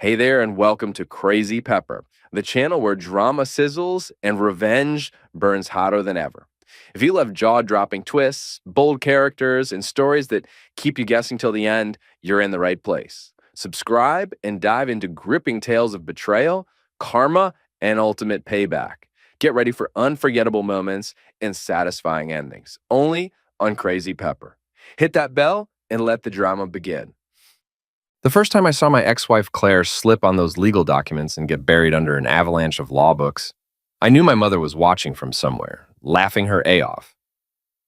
Hey there, and welcome to Crazy Pepper, the channel where drama sizzles and revenge burns hotter than ever. If you love jaw dropping twists, bold characters, and stories that keep you guessing till the end, you're in the right place. Subscribe and dive into gripping tales of betrayal, karma, and ultimate payback. Get ready for unforgettable moments and satisfying endings, only on Crazy Pepper. Hit that bell and let the drama begin. The first time I saw my ex-wife Claire slip on those legal documents and get buried under an avalanche of law books, I knew my mother was watching from somewhere, laughing her A off.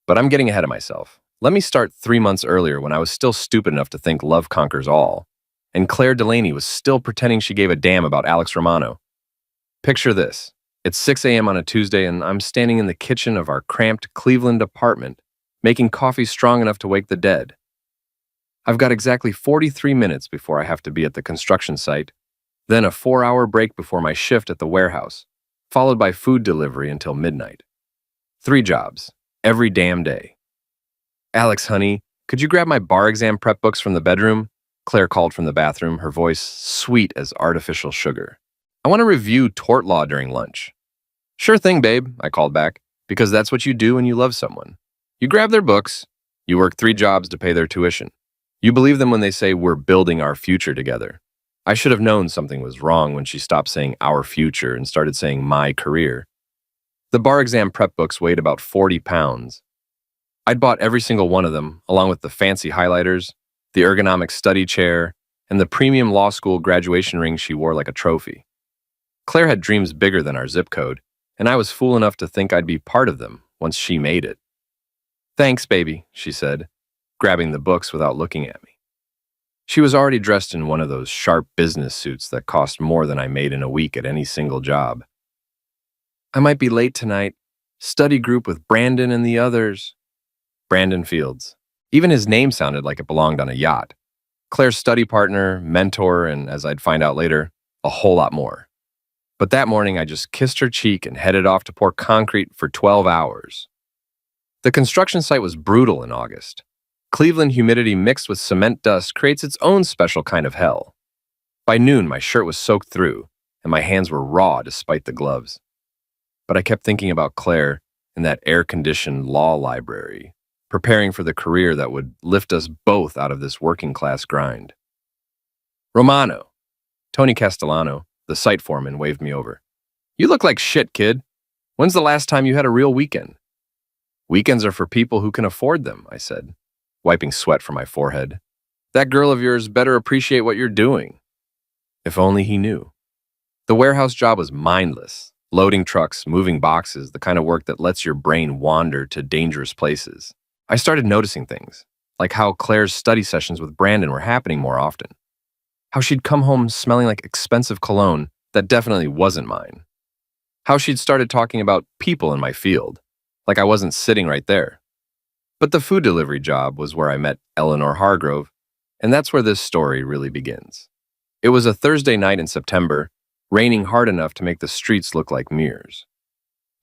But I'm getting ahead of myself. Let me start 3 months earlier when I was still stupid enough to think love conquers all, and Claire Delaney was still pretending she gave a damn about Alex Romano. Picture this. It's 6 a.m. on a Tuesday and I'm standing in the kitchen of our cramped Cleveland apartment, making coffee strong enough to wake the dead. I've got exactly 43 minutes before I have to be at the construction site, then a 4-hour break before my shift at the warehouse, followed by food delivery until midnight. 3 jobs, every damn day. Alex, honey, could you grab my bar exam prep books from the bedroom? Claire called from the bathroom, her voice sweet as artificial sugar. I want to review tort law during lunch. Sure thing, babe, I called back, because that's what you do when you love someone. You grab their books, you work 3 jobs to pay their tuition. You believe them when they say we're building our future together. I should have known something was wrong when she stopped saying our future and started saying my career. The bar exam prep books weighed about 40 pounds. I'd bought every single one of them, along with the fancy highlighters, the ergonomic study chair, and the premium law school graduation ring she wore like a trophy. Claire had dreams bigger than our zip code, and I was fool enough to think I'd be part of them once she made it. Thanks, baby, she said, grabbing the books without looking at me. She was already dressed in one of those sharp business suits that cost more than I made in a week at any single job. I might be late tonight. Study group with Brandon and the others. Brandon Fields. Even his name sounded like it belonged on a yacht. Claire's study partner, mentor, and as I'd find out later, a whole lot more. But that morning I just kissed her cheek and headed off to pour concrete for 12 hours. The construction site was brutal in August. Cleveland humidity mixed with cement dust creates its own special kind of hell. By noon, my shirt was soaked through, and my hands were raw despite the gloves. But I kept thinking about Claire in that air-conditioned law library, preparing for the career that would lift us both out of this working-class grind. Romano. Tony Castellano, the site foreman, waved me over. You look like shit, kid. When's the last time you had a real weekend? Weekends are for people who can afford them, I said, wiping sweat from my forehead. That girl of yours better appreciate what you're doing. If only he knew. The warehouse job was mindless. Loading trucks, moving boxes, the kind of work that lets your brain wander to dangerous places. I started noticing things, like how Claire's study sessions with Brandon were happening more often. How she'd come home smelling like expensive cologne that definitely wasn't mine. How she'd started talking about people in my field, like I wasn't sitting right there. But the food delivery job was where I met Eleanor Hargrove, and that's where this story really begins. It was a Thursday night in September, raining hard enough to make the streets look like mirrors.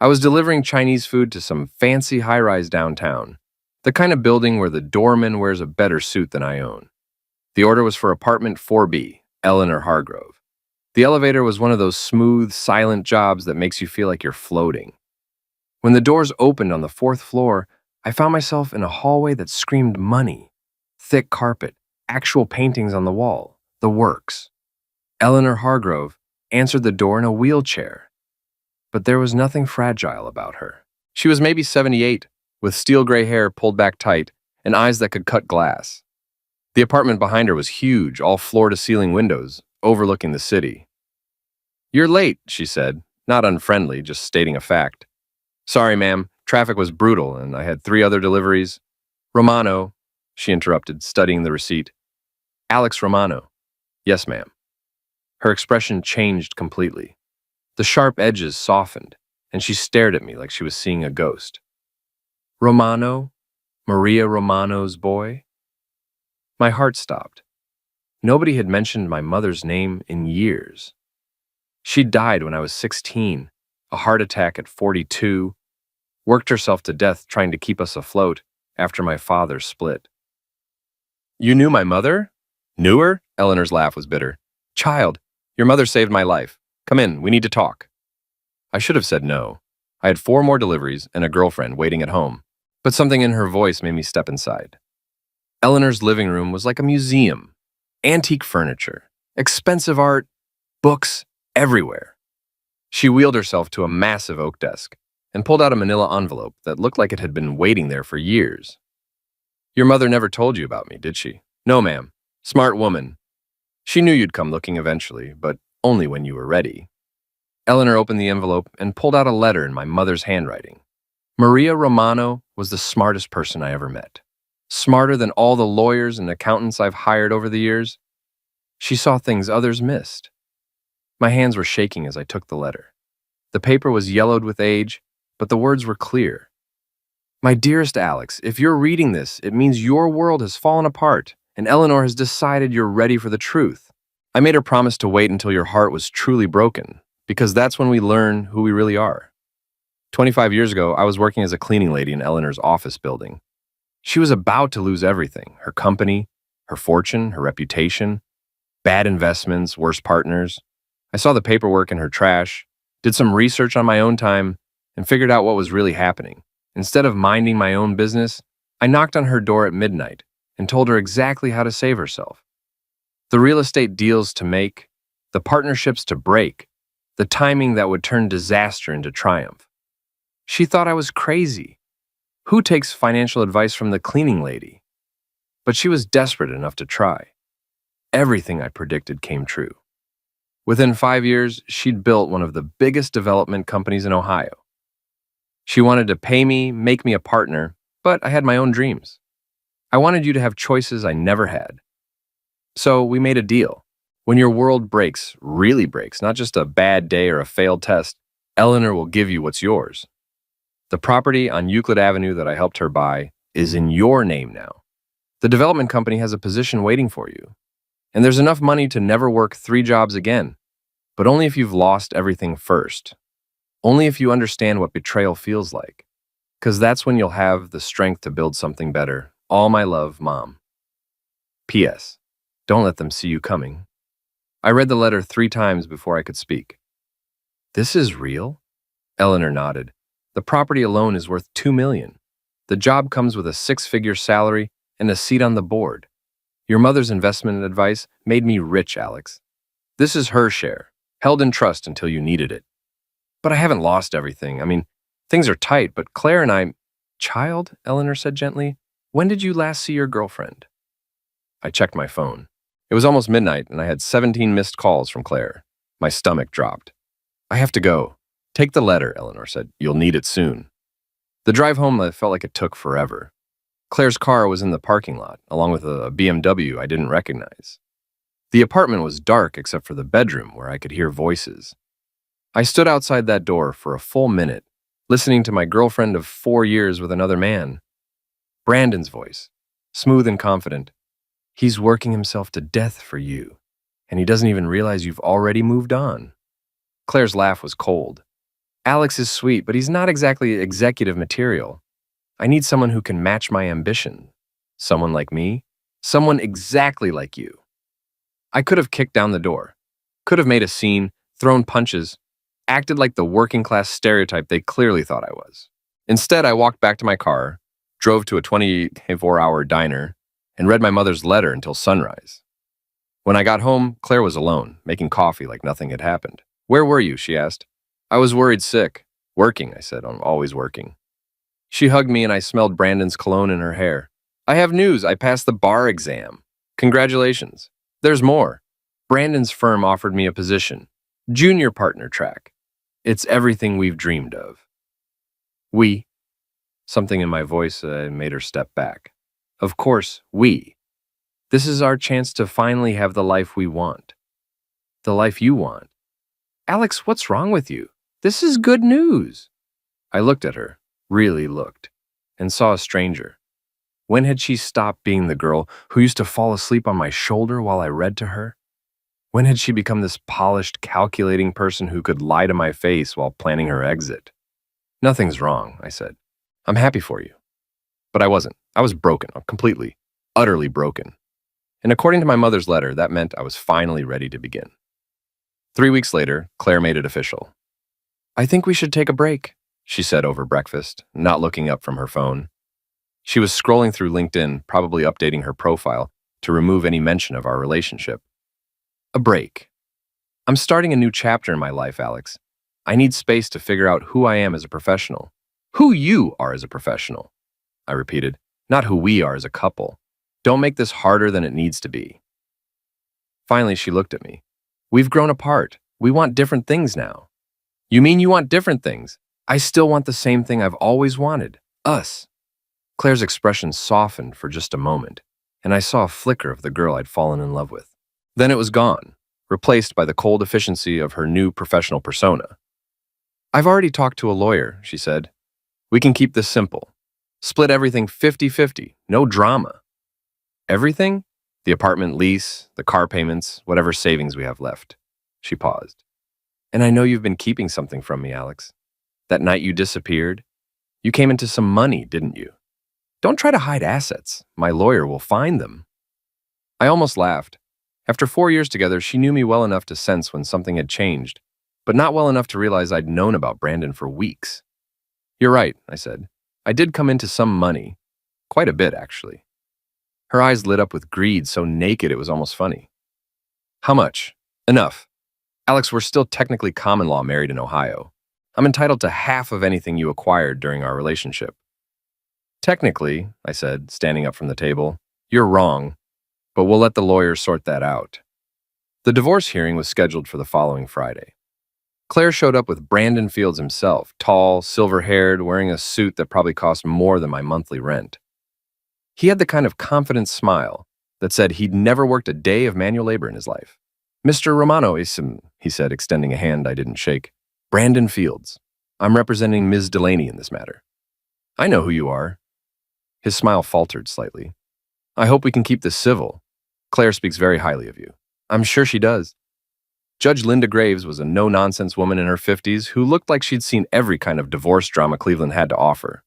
I was delivering Chinese food to some fancy high-rise downtown, the kind of building where the doorman wears a better suit than I own. The order was for apartment 4B, Eleanor Hargrove. The elevator was one of those smooth, silent jobs that makes you feel like you're floating. When the doors opened on the 4th floor, I found myself in a hallway that screamed money. Thick carpet, actual paintings on the wall, the works. Eleanor Hargrove answered the door in a wheelchair. But there was nothing fragile about her. She was maybe 78, with steel gray hair pulled back tight and eyes that could cut glass. The apartment behind her was huge, all floor-to-ceiling windows, overlooking the city. You're late, she said, not unfriendly, just stating a fact. Sorry, ma'am. Traffic was brutal, and I had 3 other deliveries. Romano, she interrupted, studying the receipt. Alex Romano. Yes, ma'am. Her expression changed completely. The sharp edges softened, and she stared at me like she was seeing a ghost. Romano? Maria Romano's boy? My heart stopped. Nobody had mentioned my mother's name in years. She died when I was 16, a heart attack at 42, worked herself to death trying to keep us afloat after my father split. You knew my mother? Knew her? Eleanor's laugh was bitter. Child, Your mother saved my life. Come in, we need to talk. I should have said no. I had 4 more deliveries and a girlfriend waiting at home, but something in her voice made me step inside. Eleanor's living room was like a museum. Antique furniture, expensive art, books everywhere. She wheeled herself to a massive oak desk and pulled out a manila envelope that looked like it had been waiting there for years. Your mother never told you about me, did she? No, ma'am. Smart woman. She knew you'd come looking eventually, but only when you were ready. Eleanor opened the envelope and pulled out a letter in my mother's handwriting. Maria Romano was the smartest person I ever met. Smarter than all the lawyers and accountants I've hired over the years. She saw things others missed. My hands were shaking as I took the letter. The paper was yellowed with age, but the words were clear. My dearest Alex, if you're reading this, it means your world has fallen apart, and Eleanor has decided you're ready for the truth. I made her promise to wait until your heart was truly broken, because that's when we learn who we really are. 25 years ago, I was working as a cleaning lady in Eleanor's office building. She was about to lose everything: her company, her fortune, her reputation, bad investments, worse partners. I saw the paperwork in her trash, did some research on my own time, and figured out what was really happening. Instead of minding my own business, I knocked on her door at midnight and told her exactly how to save herself. The real estate deals to make, the partnerships to break, the timing that would turn disaster into triumph. She thought I was crazy. Who takes financial advice from the cleaning lady? But she was desperate enough to try. Everything I predicted came true. Within 5 years, she'd built one of the biggest development companies in Ohio. She wanted to pay me, make me a partner, but I had my own dreams. I wanted you to have choices I never had. So we made a deal. When your world breaks, really breaks, not just a bad day or a failed test, Eleanor will give you what's yours. The property on Euclid Avenue that I helped her buy is in your name now. The development company has a position waiting for you. And there's enough money to never work 3 jobs again, but only if you've lost everything first. Only if you understand what betrayal feels like. Because that's when you'll have the strength to build something better. All my love, Mom. P.S. Don't let them see you coming. I read the letter 3 times before I could speak. This is real? Eleanor nodded. The property alone is worth $2 million. The job comes with a 6-figure salary and a seat on the board. Your mother's investment advice made me rich, Alex. This is her share, held in trust until you needed it. But I haven't lost everything. I mean, things are tight, but Claire and I— Child, Eleanor said gently, when did you last see your girlfriend? I checked my phone. It was almost midnight, and I had 17 missed calls from Claire. My stomach dropped. I have to go. Take the letter, Eleanor said. You'll need it soon. The drive home felt like it took forever. Claire's car was in the parking lot, along with a BMW I didn't recognize. The apartment was dark except for the bedroom where I could hear voices. I stood outside that door for a full minute, listening to my girlfriend of 4 years with another man. Brandon's voice, smooth and confident. He's working himself to death for you, and he doesn't even realize you've already moved on. Claire's laugh was cold. Alex is sweet, but he's not exactly executive material. I need someone who can match my ambition. Someone like me. Someone exactly like you. I could have kicked down the door, could have made a scene, thrown punches, acted like the working-class stereotype they clearly thought I was. Instead, I walked back to my car, drove to a 24-hour diner, and read my mother's letter until sunrise. When I got home, Claire was alone, making coffee like nothing had happened. Where were you? She asked. I was worried sick. Working, I said. I'm always working. She hugged me and I smelled Brandon's cologne in her hair. I have news. I passed the bar exam. Congratulations. There's more. Brandon's firm offered me a position. Junior partner track. It's everything we've dreamed of. We. Something in my voice made her step back. Of course, we. This is our chance to finally have the life we want. The life you want. Alex, what's wrong with you? This is good news. I looked at her, really looked, and saw a stranger. When had she stopped being the girl who used to fall asleep on my shoulder while I read to her? When had she become this polished, calculating person who could lie to my face while planning her exit? Nothing's wrong, I said. I'm happy for you. But I wasn't. I was broken, completely, utterly broken. And according to my mother's letter, that meant I was finally ready to begin. 3 weeks later, Claire made it official. "I think we should take a break," she said over breakfast, not looking up from her phone. She was scrolling through LinkedIn, probably updating her profile to remove any mention of our relationship. A break. I'm starting a new chapter in my life, Alex. I need space to figure out who I am as a professional. Who you are as a professional, I repeated, not who we are as a couple. Don't make this harder than it needs to be. Finally, she looked at me. We've grown apart. We want different things now. You mean you want different things? I still want the same thing I've always wanted. Us. Claire's expression softened for just a moment, and I saw a flicker of the girl I'd fallen in love with. Then it was gone, replaced by the cold efficiency of her new professional persona. I've already talked to a lawyer, she said. We can keep this simple. Split everything 50-50, no drama. Everything? The apartment lease, the car payments, whatever savings we have left. She paused. And I know you've been keeping something from me, Alex. That night you disappeared, you came into some money, didn't you? Don't try to hide assets. My lawyer will find them. I almost laughed. After 4 years together, she knew me well enough to sense when something had changed, but not well enough to realize I'd known about Brandon for weeks. You're right, I said. I did come into some money. Quite a bit, actually. Her eyes lit up with greed so naked it was almost funny. How much? Enough. Alex, we're still technically common law married in Ohio. I'm entitled to half of anything you acquired during our relationship. Technically, I said, standing up from the table, you're wrong, but we'll let the lawyers sort that out. The divorce hearing was scheduled for the following Friday. Claire showed up with Brandon Fields himself, tall, silver-haired, wearing a suit that probably cost more than my monthly rent. He had the kind of confident smile that said he'd never worked a day of manual labor in his life. Mr. Romano is, he said, extending a hand I didn't shake. Brandon Fields. I'm representing Ms. Delaney in this matter. I know who you are. His smile faltered slightly. I hope we can keep this civil. Claire speaks very highly of you. I'm sure she does. Judge Linda Graves was a no-nonsense woman in her 50s who looked like she'd seen every kind of divorce drama Cleveland had to offer.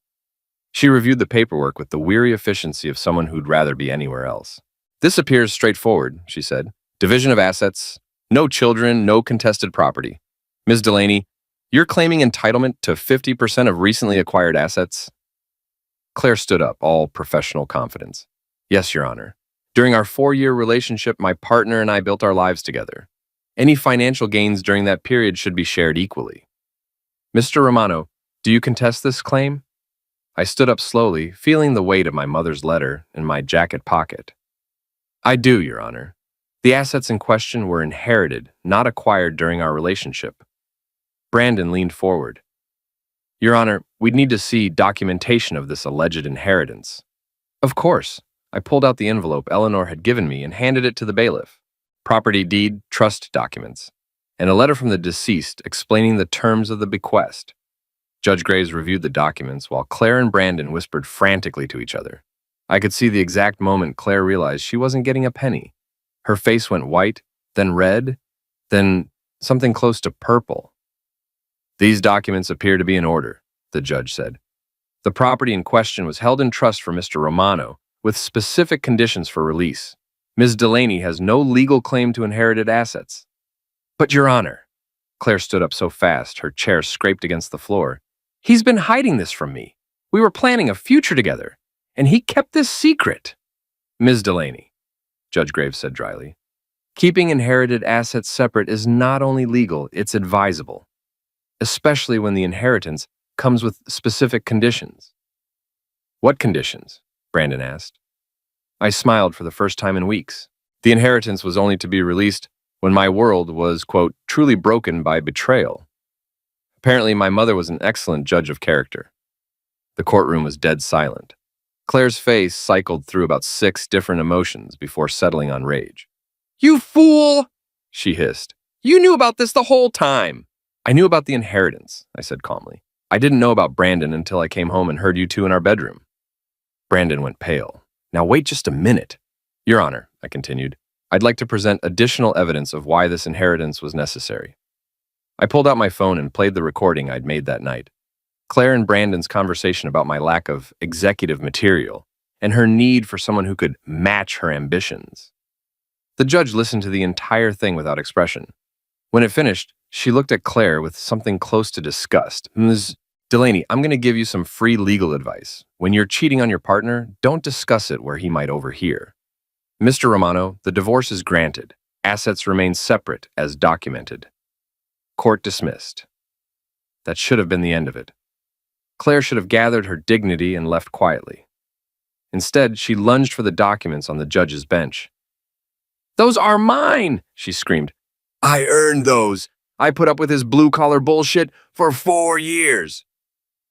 She reviewed the paperwork with the weary efficiency of someone who'd rather be anywhere else. This appears straightforward, she said. Division of assets, no children, no contested property. Ms. Delaney, you're claiming entitlement to 50% of recently acquired assets? Claire stood up, all professional confidence. Yes, Your Honor. During our 4-year relationship, my partner and I built our lives together. Any financial gains during that period should be shared equally. Mr. Romano, do you contest this claim? I stood up slowly, feeling the weight of my mother's letter in my jacket pocket. I do, Your Honor. The assets in question were inherited, not acquired during our relationship. Brandon leaned forward. Your Honor, we'd need to see documentation of this alleged inheritance. Of course. I pulled out the envelope Eleanor had given me and handed it to the bailiff. Property deed, trust documents, and a letter from the deceased explaining the terms of the bequest. Judge Graves reviewed the documents while Claire and Brandon whispered frantically to each other. I could see the exact moment Claire realized she wasn't getting a penny. Her face went white, then red, then something close to purple. These documents appear to be in order, the judge said. The property in question was held in trust for Mr. Romano, with specific conditions for release. Ms. Delaney has no legal claim to inherited assets. But, Your Honor, Claire stood up so fast her chair scraped against the floor. He's been hiding this from me. We were planning a future together, and he kept this secret. Ms. Delaney, Judge Graves said dryly, keeping inherited assets separate is not only legal, it's advisable, especially when the inheritance comes with specific conditions. What conditions? Brandon asked. I smiled for the first time in weeks. The inheritance was only to be released when my world was, quote, truly broken by betrayal. Apparently, my mother was an excellent judge of character. The courtroom was dead silent. Claire's face cycled through about 6 different emotions before settling on rage. You fool! She hissed. You knew about this the whole time. I knew about the inheritance, I said calmly. I didn't know about Brandon until I came home and heard you two in our bedroom. Brandon went pale. Now wait just a minute. Your Honor, I continued, I'd like to present additional evidence of why this inheritance was necessary. I pulled out my phone and played the recording I'd made that night. Claire and Brandon's conversation about my lack of executive material and her need for someone who could match her ambitions. The judge listened to the entire thing without expression. When it finished, she looked at Claire with something close to disgust. Ms. Delaney, I'm going to give you some free legal advice. When you're cheating on your partner, don't discuss it where he might overhear. Mr. Romano, the divorce is granted. Assets remain separate as documented. Court dismissed. That should have been the end of it. Claire should have gathered her dignity and left quietly. Instead, she lunged for the documents on the judge's bench. "Those are mine!" she screamed. "I earned those. I put up with his blue-collar bullshit for 4 years."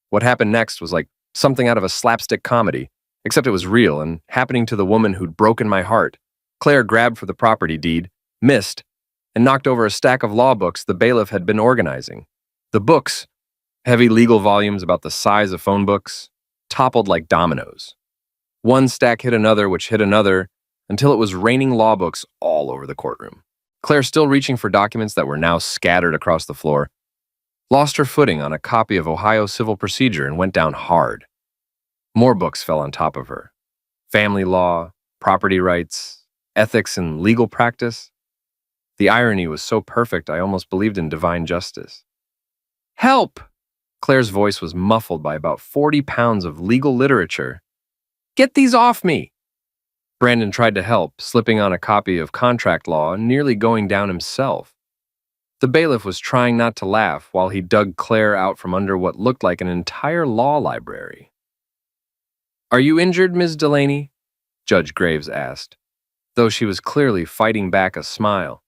What happened next was like something out of a slapstick comedy, except it was real and happening to the woman who'd broken my heart. Claire grabbed for the property deed, missed, and knocked over a stack of law books the bailiff had been organizing. The books, heavy legal volumes about the size of phone books, toppled like dominoes. One stack hit another, which hit another, until it was raining law books all over the courtroom. Claire, still reaching for documents that were now scattered across the floor, lost her footing on a copy of Ohio Civil Procedure and went down hard. More books fell on top of her. Family law, property rights, ethics, and legal practice. The irony was so perfect I almost believed in divine justice. "Help!" Claire's voice was muffled by about 40 pounds of legal literature. "Get these off me!" Brandon tried to help, slipping on a copy of contract law and nearly going down himself. The bailiff was trying not to laugh while he dug Claire out from under what looked like an entire law library. "Are you injured, Ms. Delaney?" Judge Graves asked, though she was clearly fighting back a smile.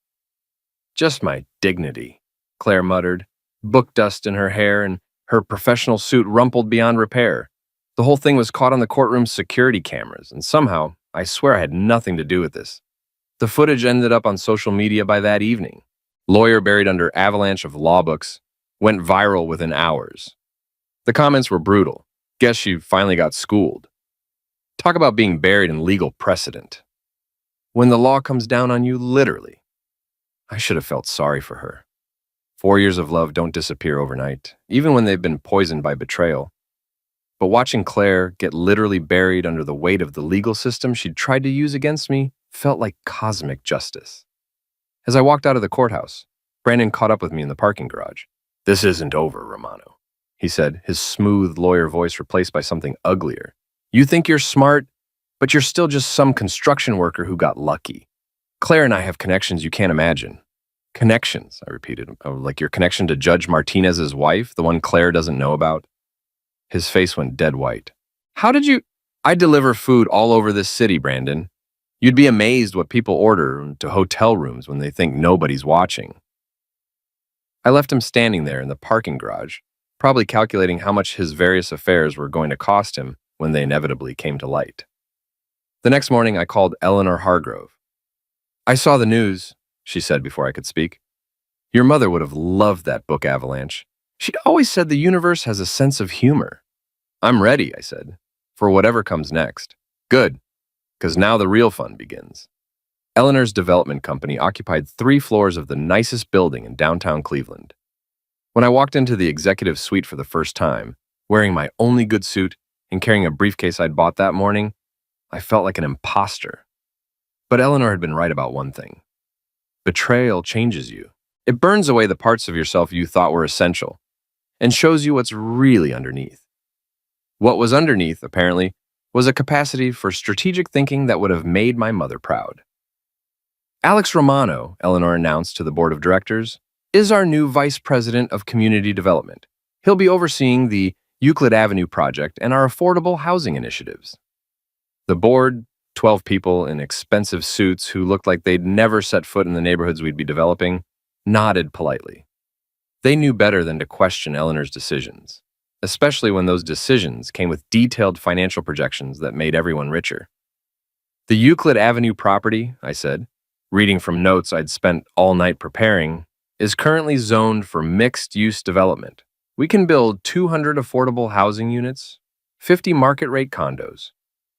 "Just my dignity," Claire muttered, book dust in her hair and her professional suit rumpled beyond repair. The whole thing was caught on the courtroom's security cameras, and somehow, I swear I had nothing to do with this. The footage ended up on social media by that evening. Lawyer buried under avalanche of law books, went viral within hours. The comments were brutal. Guess she finally got schooled. Talk about being buried in legal precedent. When the law comes down on you, literally. I should have felt sorry for her. 4 years of love don't disappear overnight, even when they've been poisoned by betrayal. But watching Claire get literally buried under the weight of the legal system she'd tried to use against me felt like cosmic justice. As I walked out of the courthouse, Brandon caught up with me in the parking garage. "This isn't over, Romano," he said, his smooth lawyer voice replaced by something uglier. "You think you're smart, but you're still just some construction worker who got lucky. Claire and I have connections you can't imagine." "Connections," I repeated, "like your connection to Judge Martinez's wife, the one Claire doesn't know about?" His face went dead white. "How did you—" "I deliver food all over this city, Brandon. You'd be amazed what people order to hotel rooms when they think nobody's watching." I left him standing there in the parking garage, probably calculating how much his various affairs were going to cost him when they inevitably came to light. The next morning, I called Eleanor Hargrove. "I saw the news," she said before I could speak. "Your mother would have loved that book avalanche. She'd always said the universe has a sense of humor." "I'm ready," I said, "for whatever comes next." "Good, because now the real fun begins." Eleanor's development company occupied 3 floors of the nicest building in downtown Cleveland. When I walked into the executive suite for the first time, wearing my only good suit and carrying a briefcase I'd bought that morning, I felt like an imposter. But Eleanor had been right about one thing. Betrayal changes you. It burns away the parts of yourself you thought were essential and shows you what's really underneath. What was underneath, apparently, was a capacity for strategic thinking that would have made my mother proud. "Alex Romano," Eleanor announced to the board of directors, "is our new vice president of community development. He'll be overseeing the Euclid Avenue project and our affordable housing initiatives." The board, 12 people in expensive suits who looked like they'd never set foot in the neighborhoods we'd be developing, nodded politely. They knew better than to question Eleanor's decisions, especially when those decisions came with detailed financial projections that made everyone richer. "The Euclid Avenue property," I said, reading from notes I'd spent all night preparing, "is currently zoned for mixed-use development. We can build 200 affordable housing units, 50 market-rate condos,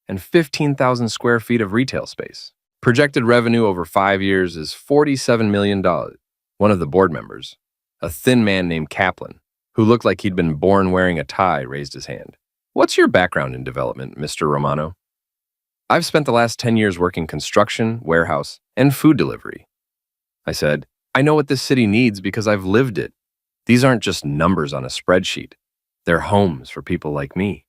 and 15,000 square feet of retail space. Projected revenue over 5 years is $47 million. One of the board members, a thin man named Kaplan, who looked like he'd been born wearing a tie, raised his hand. "What's your background in development, Mr. Romano?" "I've spent the last 10 years working construction, warehouse, and food delivery," I said, I know what this city needs because I've lived it. These aren't just numbers on a spreadsheet. They're homes for people like me.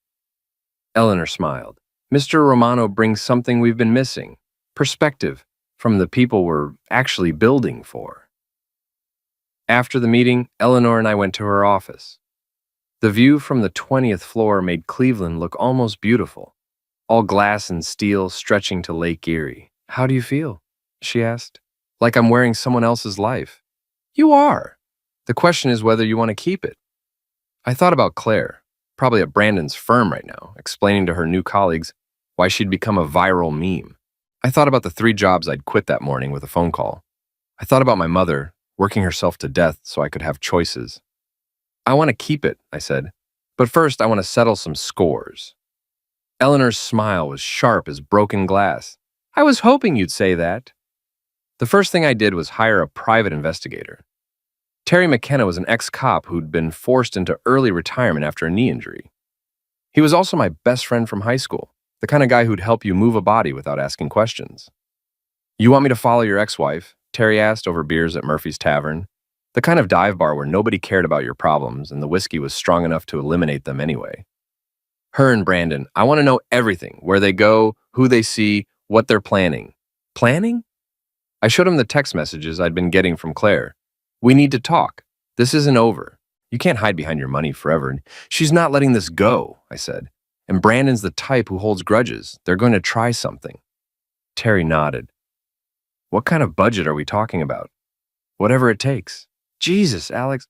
Eleanor smiled. Mr. Romano brings something we've been missing. Perspective from the people we're actually building for. After the meeting, Eleanor and I went to her office. The view from the 20th floor made Cleveland look almost beautiful, all glass and steel stretching to Lake Erie. How do you feel? She asked. Like I'm wearing someone else's life. You are. The question is whether you want to keep it. I thought about Claire, probably at Brandon's firm right now, explaining to her new colleagues why she'd become a viral meme. I thought about the 3 jobs I'd quit that morning with a phone call. I thought about my mother working herself to death so I could have choices. I want to keep it, I said, but first I want to settle some scores. Eleanor's smile was sharp as broken glass. I was hoping you'd say that. The first thing I did was hire a private investigator. Terry McKenna was an ex-cop who'd been forced into early retirement after a knee injury. He was also my best friend from high school, the kind of guy who'd help you move a body without asking questions. You want me to follow your ex-wife? Terry asked over beers at Murphy's Tavern, the kind of dive bar where nobody cared about your problems and the whiskey was strong enough to eliminate them anyway. Her and Brandon, I want to know everything, where they go, who they see, what they're planning. Planning? I showed him the text messages I'd been getting from Claire. We need to talk. This isn't over. You can't hide behind your money forever. She's not letting this go, I said. And Brandon's the type who holds grudges. They're going to try something. Terry nodded. What kind of budget are we talking about? Whatever it takes. Jesus, Alex,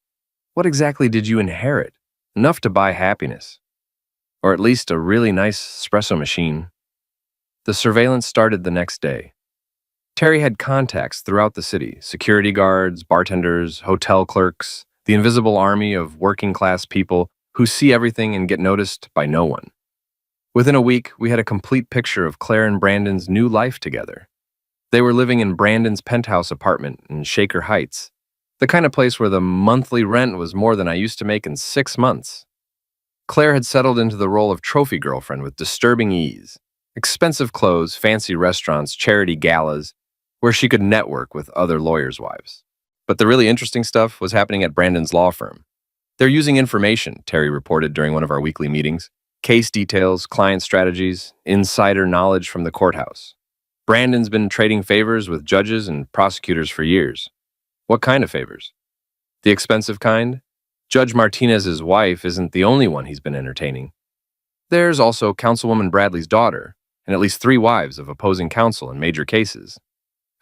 what exactly did you inherit? Enough to buy happiness. Or at least a really nice espresso machine. The surveillance started the next day. Terry had contacts throughout the city, security guards, bartenders, hotel clerks, the invisible army of working-class people who see everything and get noticed by no one. Within a week, we had a complete picture of Claire and Brandon's new life together. They were living in Brandon's penthouse apartment in Shaker Heights, the kind of place where the monthly rent was more than I used to make in 6 months. Claire had settled into the role of trophy girlfriend with disturbing ease. Expensive clothes, fancy restaurants, charity galas, where she could network with other lawyers' wives. But the really interesting stuff was happening at Brandon's law firm. They're using information, Terry reported during one of our weekly meetings. Case details, client strategies, insider knowledge from the courthouse. Brandon's been trading favors with judges and prosecutors for years. What kind of favors? The expensive kind? Judge Martinez's wife isn't the only one he's been entertaining. There's also Councilwoman Bradley's daughter, and at least 3 wives of opposing counsel in major cases.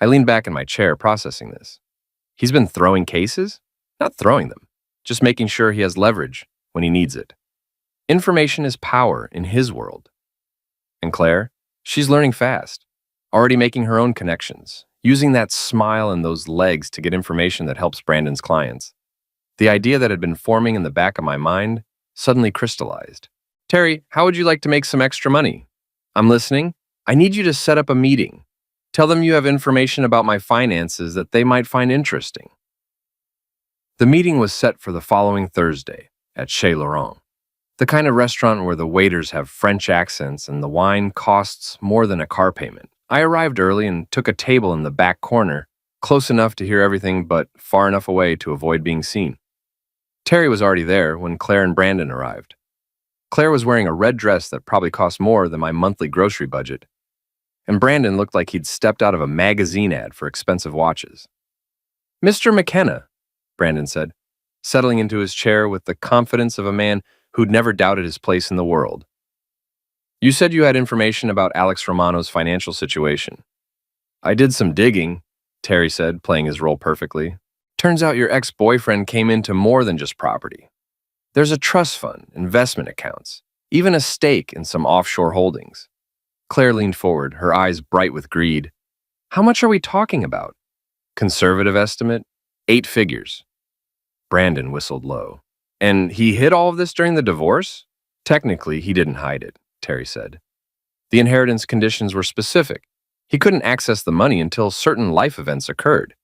I leaned back in my chair processing this. He's been throwing cases? Not throwing them, just making sure he has leverage when he needs it. Information is power in his world. And Claire? She's learning fast, already making her own connections, using that smile and those legs to get information that helps Brandon's clients. The idea that had been forming in the back of my mind suddenly crystallized. Terry, how would you like to make some extra money? I'm listening. I need you to set up a meeting. Tell them you have information about my finances that they might find interesting. The meeting was set for the following Thursday at Chez Laurent, the kind of restaurant where the waiters have French accents and the wine costs more than a car payment. I arrived early and took a table in the back corner, close enough to hear everything but far enough away to avoid being seen. Terry was already there when Claire and Brandon arrived. Claire was wearing a red dress that probably cost more than my monthly grocery budget, and Brandon looked like he'd stepped out of a magazine ad for expensive watches. Mr. McKenna, Brandon said, settling into his chair with the confidence of a man who'd never doubted his place in the world. You said you had information about Alex Romano's financial situation. I did some digging, Terry said, playing his role perfectly. Turns out your ex-boyfriend came into more than just property. There's a trust fund, investment accounts, even a stake in some offshore holdings. Claire leaned forward, her eyes bright with greed. How much are we talking about? Conservative estimate, 8 figures. Brandon whistled low. And he hid all of this during the divorce? Technically, he didn't hide it, Terry said. The inheritance conditions were specific. He couldn't access the money until certain life events occurred.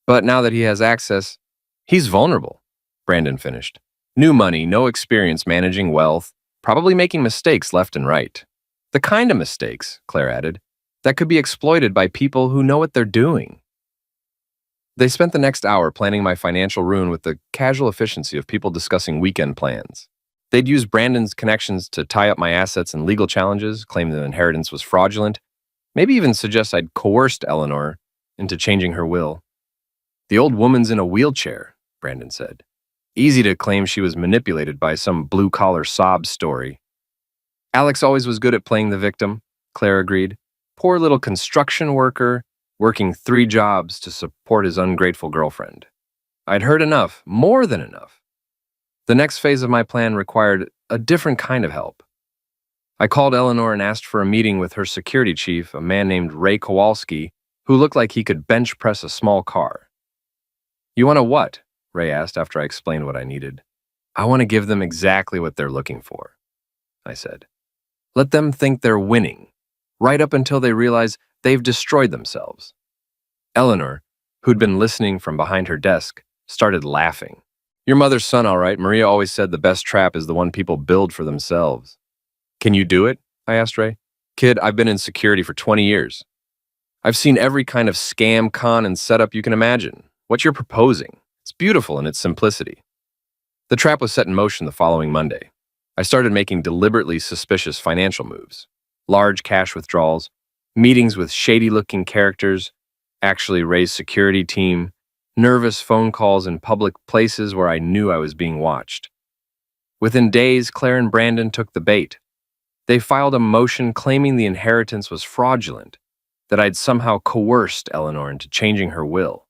But now that he has access, he's vulnerable, Brandon finished. New money, no experience managing wealth, probably making mistakes left and right. The kind of mistakes, Claire added, that could be exploited by people who know what they're doing. They spent the next hour planning my financial ruin with the casual efficiency of people discussing weekend plans. They'd use Brandon's connections to tie up my assets in legal challenges, claim the inheritance was fraudulent, maybe even suggest I'd coerced Eleanor into changing her will. The old woman's in a wheelchair, Brandon said. Easy to claim she was manipulated by some blue-collar sob story. Alex always was good at playing the victim, Claire agreed. Poor little construction worker, working 3 jobs to support his ungrateful girlfriend. I'd heard enough, more than enough. The next phase of my plan required a different kind of help. I called Eleanor and asked for a meeting with her security chief, a man named Ray Kowalski, who looked like he could bench press a small car. You want a what? Ray asked after I explained what I needed. I want to give them exactly what they're looking for, I said. Let them think they're winning, right up until they realize they've destroyed themselves. Eleanor, who'd been listening from behind her desk, started laughing. Your mother's son, all right. Maria always said the best trap is the one people build for themselves. Can you do it? I asked Ray. Kid, I've been in security for 20 years. I've seen every kind of scam, con, and setup you can imagine. What you're proposing, it's beautiful in its simplicity. The trap was set in motion the following Monday. I started making deliberately suspicious financial moves. Large cash withdrawals, meetings with shady-looking characters, actually Ray's security team, nervous phone calls in public places where I knew I was being watched. Within days, Claire and Brandon took the bait. They filed a motion claiming the inheritance was fraudulent, that I'd somehow coerced Eleanor into changing her will.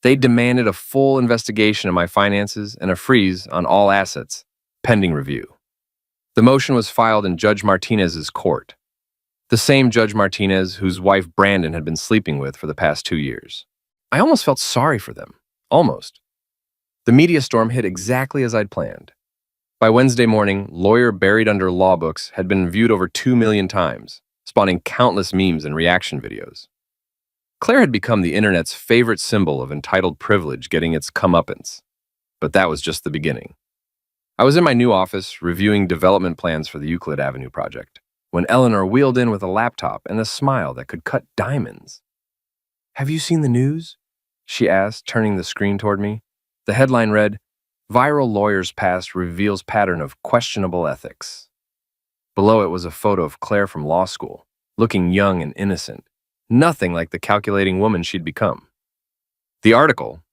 They demanded a full investigation of my finances and a freeze on all assets, pending review. The motion was filed in Judge Martinez's court, the same Judge Martinez whose wife Brandon had been sleeping with for the past 2 years. I almost felt sorry for them. Almost. The media storm hit exactly as I'd planned. By Wednesday morning, Lawyer Buried Under Law Books had been viewed over 2 million times, spawning countless memes and reaction videos. Claire had become the internet's favorite symbol of entitled privilege getting its comeuppance. But that was just the beginning. I was in my new office, reviewing development plans for the Euclid Avenue project, when Eleanor wheeled in with a laptop and a smile that could cut diamonds. Have you seen the news? She asked, turning the screen toward me. The headline read, Viral Lawyer's Past Reveals Pattern of Questionable Ethics. Below it was a photo of Claire from law school, looking young and innocent, nothing like the calculating woman she'd become. The article,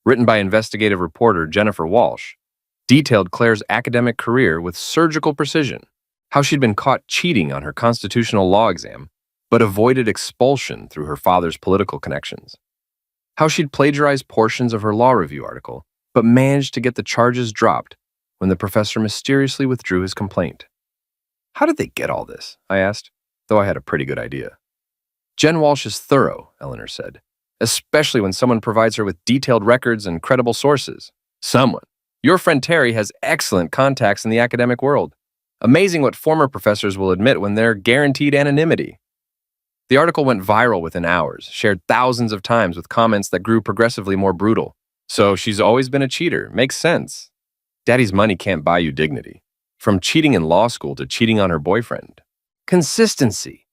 written by investigative reporter Jennifer Walsh, detailed Claire's academic career with surgical precision, how she'd been caught cheating on her constitutional law exam, but avoided expulsion through her father's political connections, how she'd plagiarized portions of her law review article, but managed to get the charges dropped when the professor mysteriously withdrew his complaint. How did they get all this? I asked, though I had a pretty good idea. Jen Walsh is thorough, Eleanor said, especially when someone provides her with detailed records and credible sources. Someone. Your friend Terry has excellent contacts in the academic world. Amazing what former professors will admit when they're guaranteed anonymity. The article went viral within hours, shared thousands of times with comments that grew progressively more brutal. So she's always been a cheater. Makes sense. Daddy's money can't buy you dignity. From cheating in law school to cheating on her boyfriend. Consistency.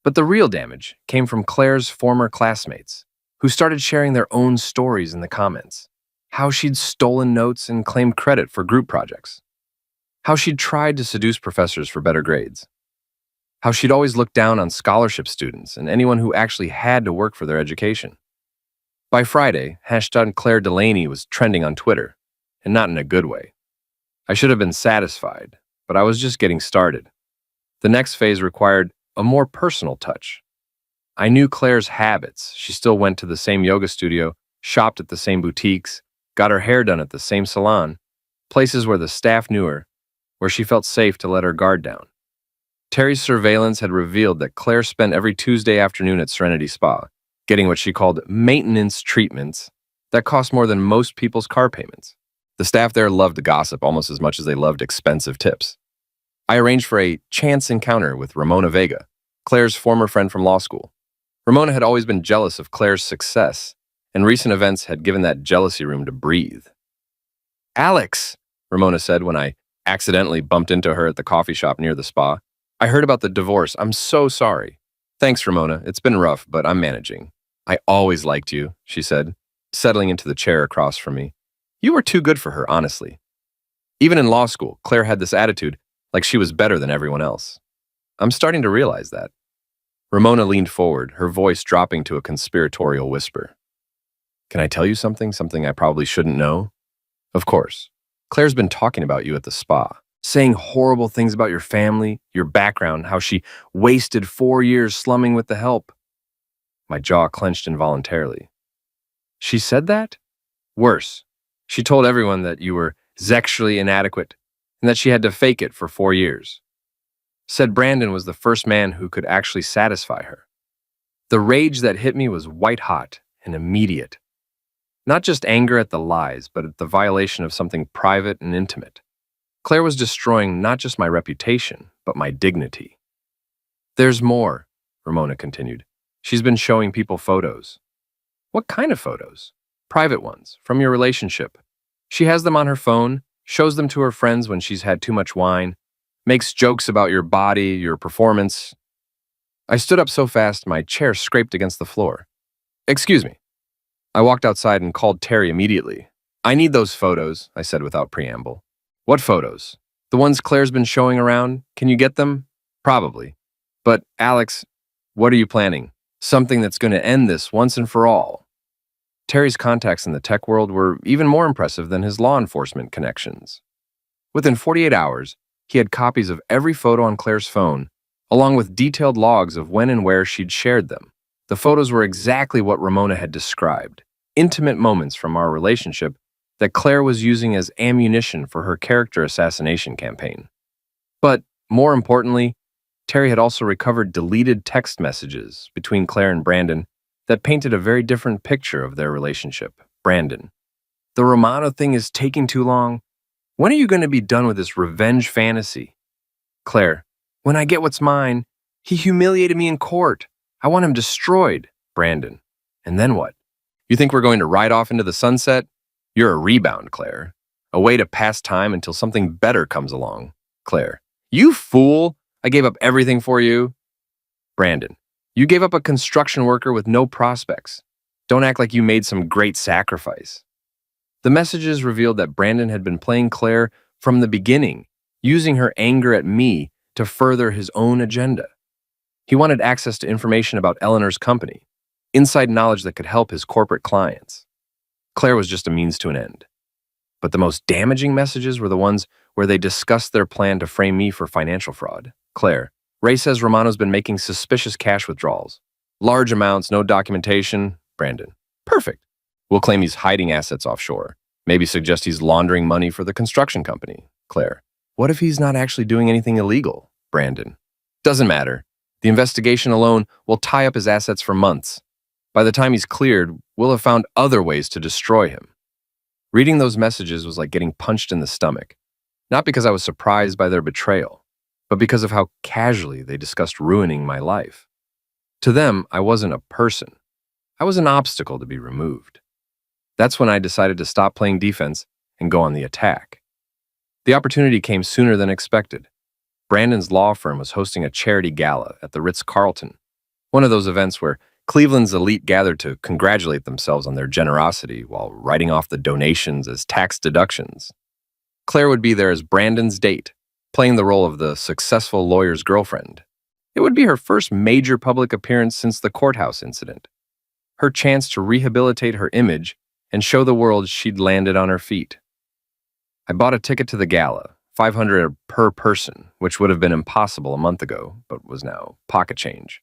But the real damage came from Claire's former classmates, who started sharing their own stories in the comments. How she'd stolen notes and claimed credit for group projects. How she'd tried to seduce professors for better grades. How she'd always looked down on scholarship students and anyone who actually had to work for their education. By Friday, #ClaireDelaney was trending on Twitter, and not in a good way. I should have been satisfied, but I was just getting started. The next phase required a more personal touch. I knew Claire's habits. She still went to the same yoga studio, shopped at the same boutiques, got her hair done at the same salon, places where the staff knew her, where she felt safe to let her guard down. Terry's surveillance had revealed that Claire spent every Tuesday afternoon at Serenity Spa, getting what she called maintenance treatments that cost more than most people's car payments. The staff there loved to gossip almost as much as they loved expensive tips. I arranged for a chance encounter with Ramona Vega, Claire's former friend from law school. Ramona had always been jealous of Claire's success, and recent events had given that jealousy room to breathe. Alex, Ramona said when I accidentally bumped into her at the coffee shop near the spa. I heard about the divorce. I'm so sorry. Thanks, Ramona. It's been rough, but I'm managing. I always liked you, she said. settling into the chair across from me. You were too good for her, honestly. Even in law school, Claire had this attitude, like she was better than everyone else. I'm starting to realize that. Ramona leaned forward, her voice dropping to a conspiratorial whisper. Can I tell you something? Something I probably shouldn't know? Of course. Claire's been talking about you at the spa, saying horrible things about your family, your background, how she wasted 4 years slumming with the help. My jaw clenched involuntarily. She said that? Worse. She told everyone that you were sexually inadequate and that she had to fake it for 4 years. Said Brandon was the first man who could actually satisfy her. The rage that hit me was white hot and immediate. Not just anger at the lies, but at the violation of something private and intimate. Claire was destroying not just my reputation, but my dignity. There's more, Ramona continued. She's been showing people photos. What kind of photos? Private ones, from your relationship. She has them on her phone, shows them to her friends when she's had too much wine, makes jokes about your body, your performance. I stood up so fast my chair scraped against the floor. Excuse me. I walked outside and called Terry immediately. I need those photos, I said without preamble. What photos? The ones Claire's been showing around? Can you get them? Probably. But, Alex, what are you planning? Something that's going to end this once and for all. Terry's contacts in the tech world were even more impressive than his law enforcement connections. Within 48 hours, he had copies of every photo on Claire's phone, along with detailed logs of when and where she'd shared them. The photos were exactly what Ramona had described, intimate moments from our relationship that Claire was using as ammunition for her character assassination campaign. But, more importantly, Terry had also recovered deleted text messages between Claire and Brandon that painted a very different picture of their relationship. Brandon: the Romano thing is taking too long. When are you going to be done with this revenge fantasy? Claire: when I get what's mine, he humiliated me in court. I want him destroyed. Brandon: and then what? You think we're going to ride off into the sunset? You're a rebound, Claire. A way to pass time until something better comes along. Claire: you fool! I gave up everything for you. Brandon: you gave up a construction worker with no prospects. Don't act like you made some great sacrifice. The messages revealed that Brandon had been playing Claire from the beginning, using her anger at me to further his own agenda. He wanted access to information about Eleanor's company, inside knowledge that could help his corporate clients. Claire was just a means to an end. But the most damaging messages were the ones where they discussed their plan to frame me for financial fraud. Claire: Ray says Romano's been making suspicious cash withdrawals. Large amounts, no documentation. Brandon: perfect. We'll claim he's hiding assets offshore. Maybe suggest he's laundering money for the construction company. Claire: what if he's not actually doing anything illegal? Brandon: doesn't matter. The investigation alone will tie up his assets for months. By the time he's cleared, we'll have found other ways to destroy him. Reading those messages was like getting punched in the stomach. Not because I was surprised by their betrayal, but because of how casually they discussed ruining my life. To them, I wasn't a person. I was an obstacle to be removed. That's when I decided to stop playing defense and go on the attack. The opportunity came sooner than expected. Brandon's law firm was hosting a charity gala at the Ritz-Carlton, one of those events where Cleveland's elite gathered to congratulate themselves on their generosity while writing off the donations as tax deductions. Claire would be there as Brandon's date, playing the role of the successful lawyer's girlfriend. It would be her first major public appearance since the courthouse incident. Her chance to rehabilitate her image and show the world she'd landed on her feet. I bought a ticket to the gala, $500 per person, which would have been impossible a month ago, but was now pocket change.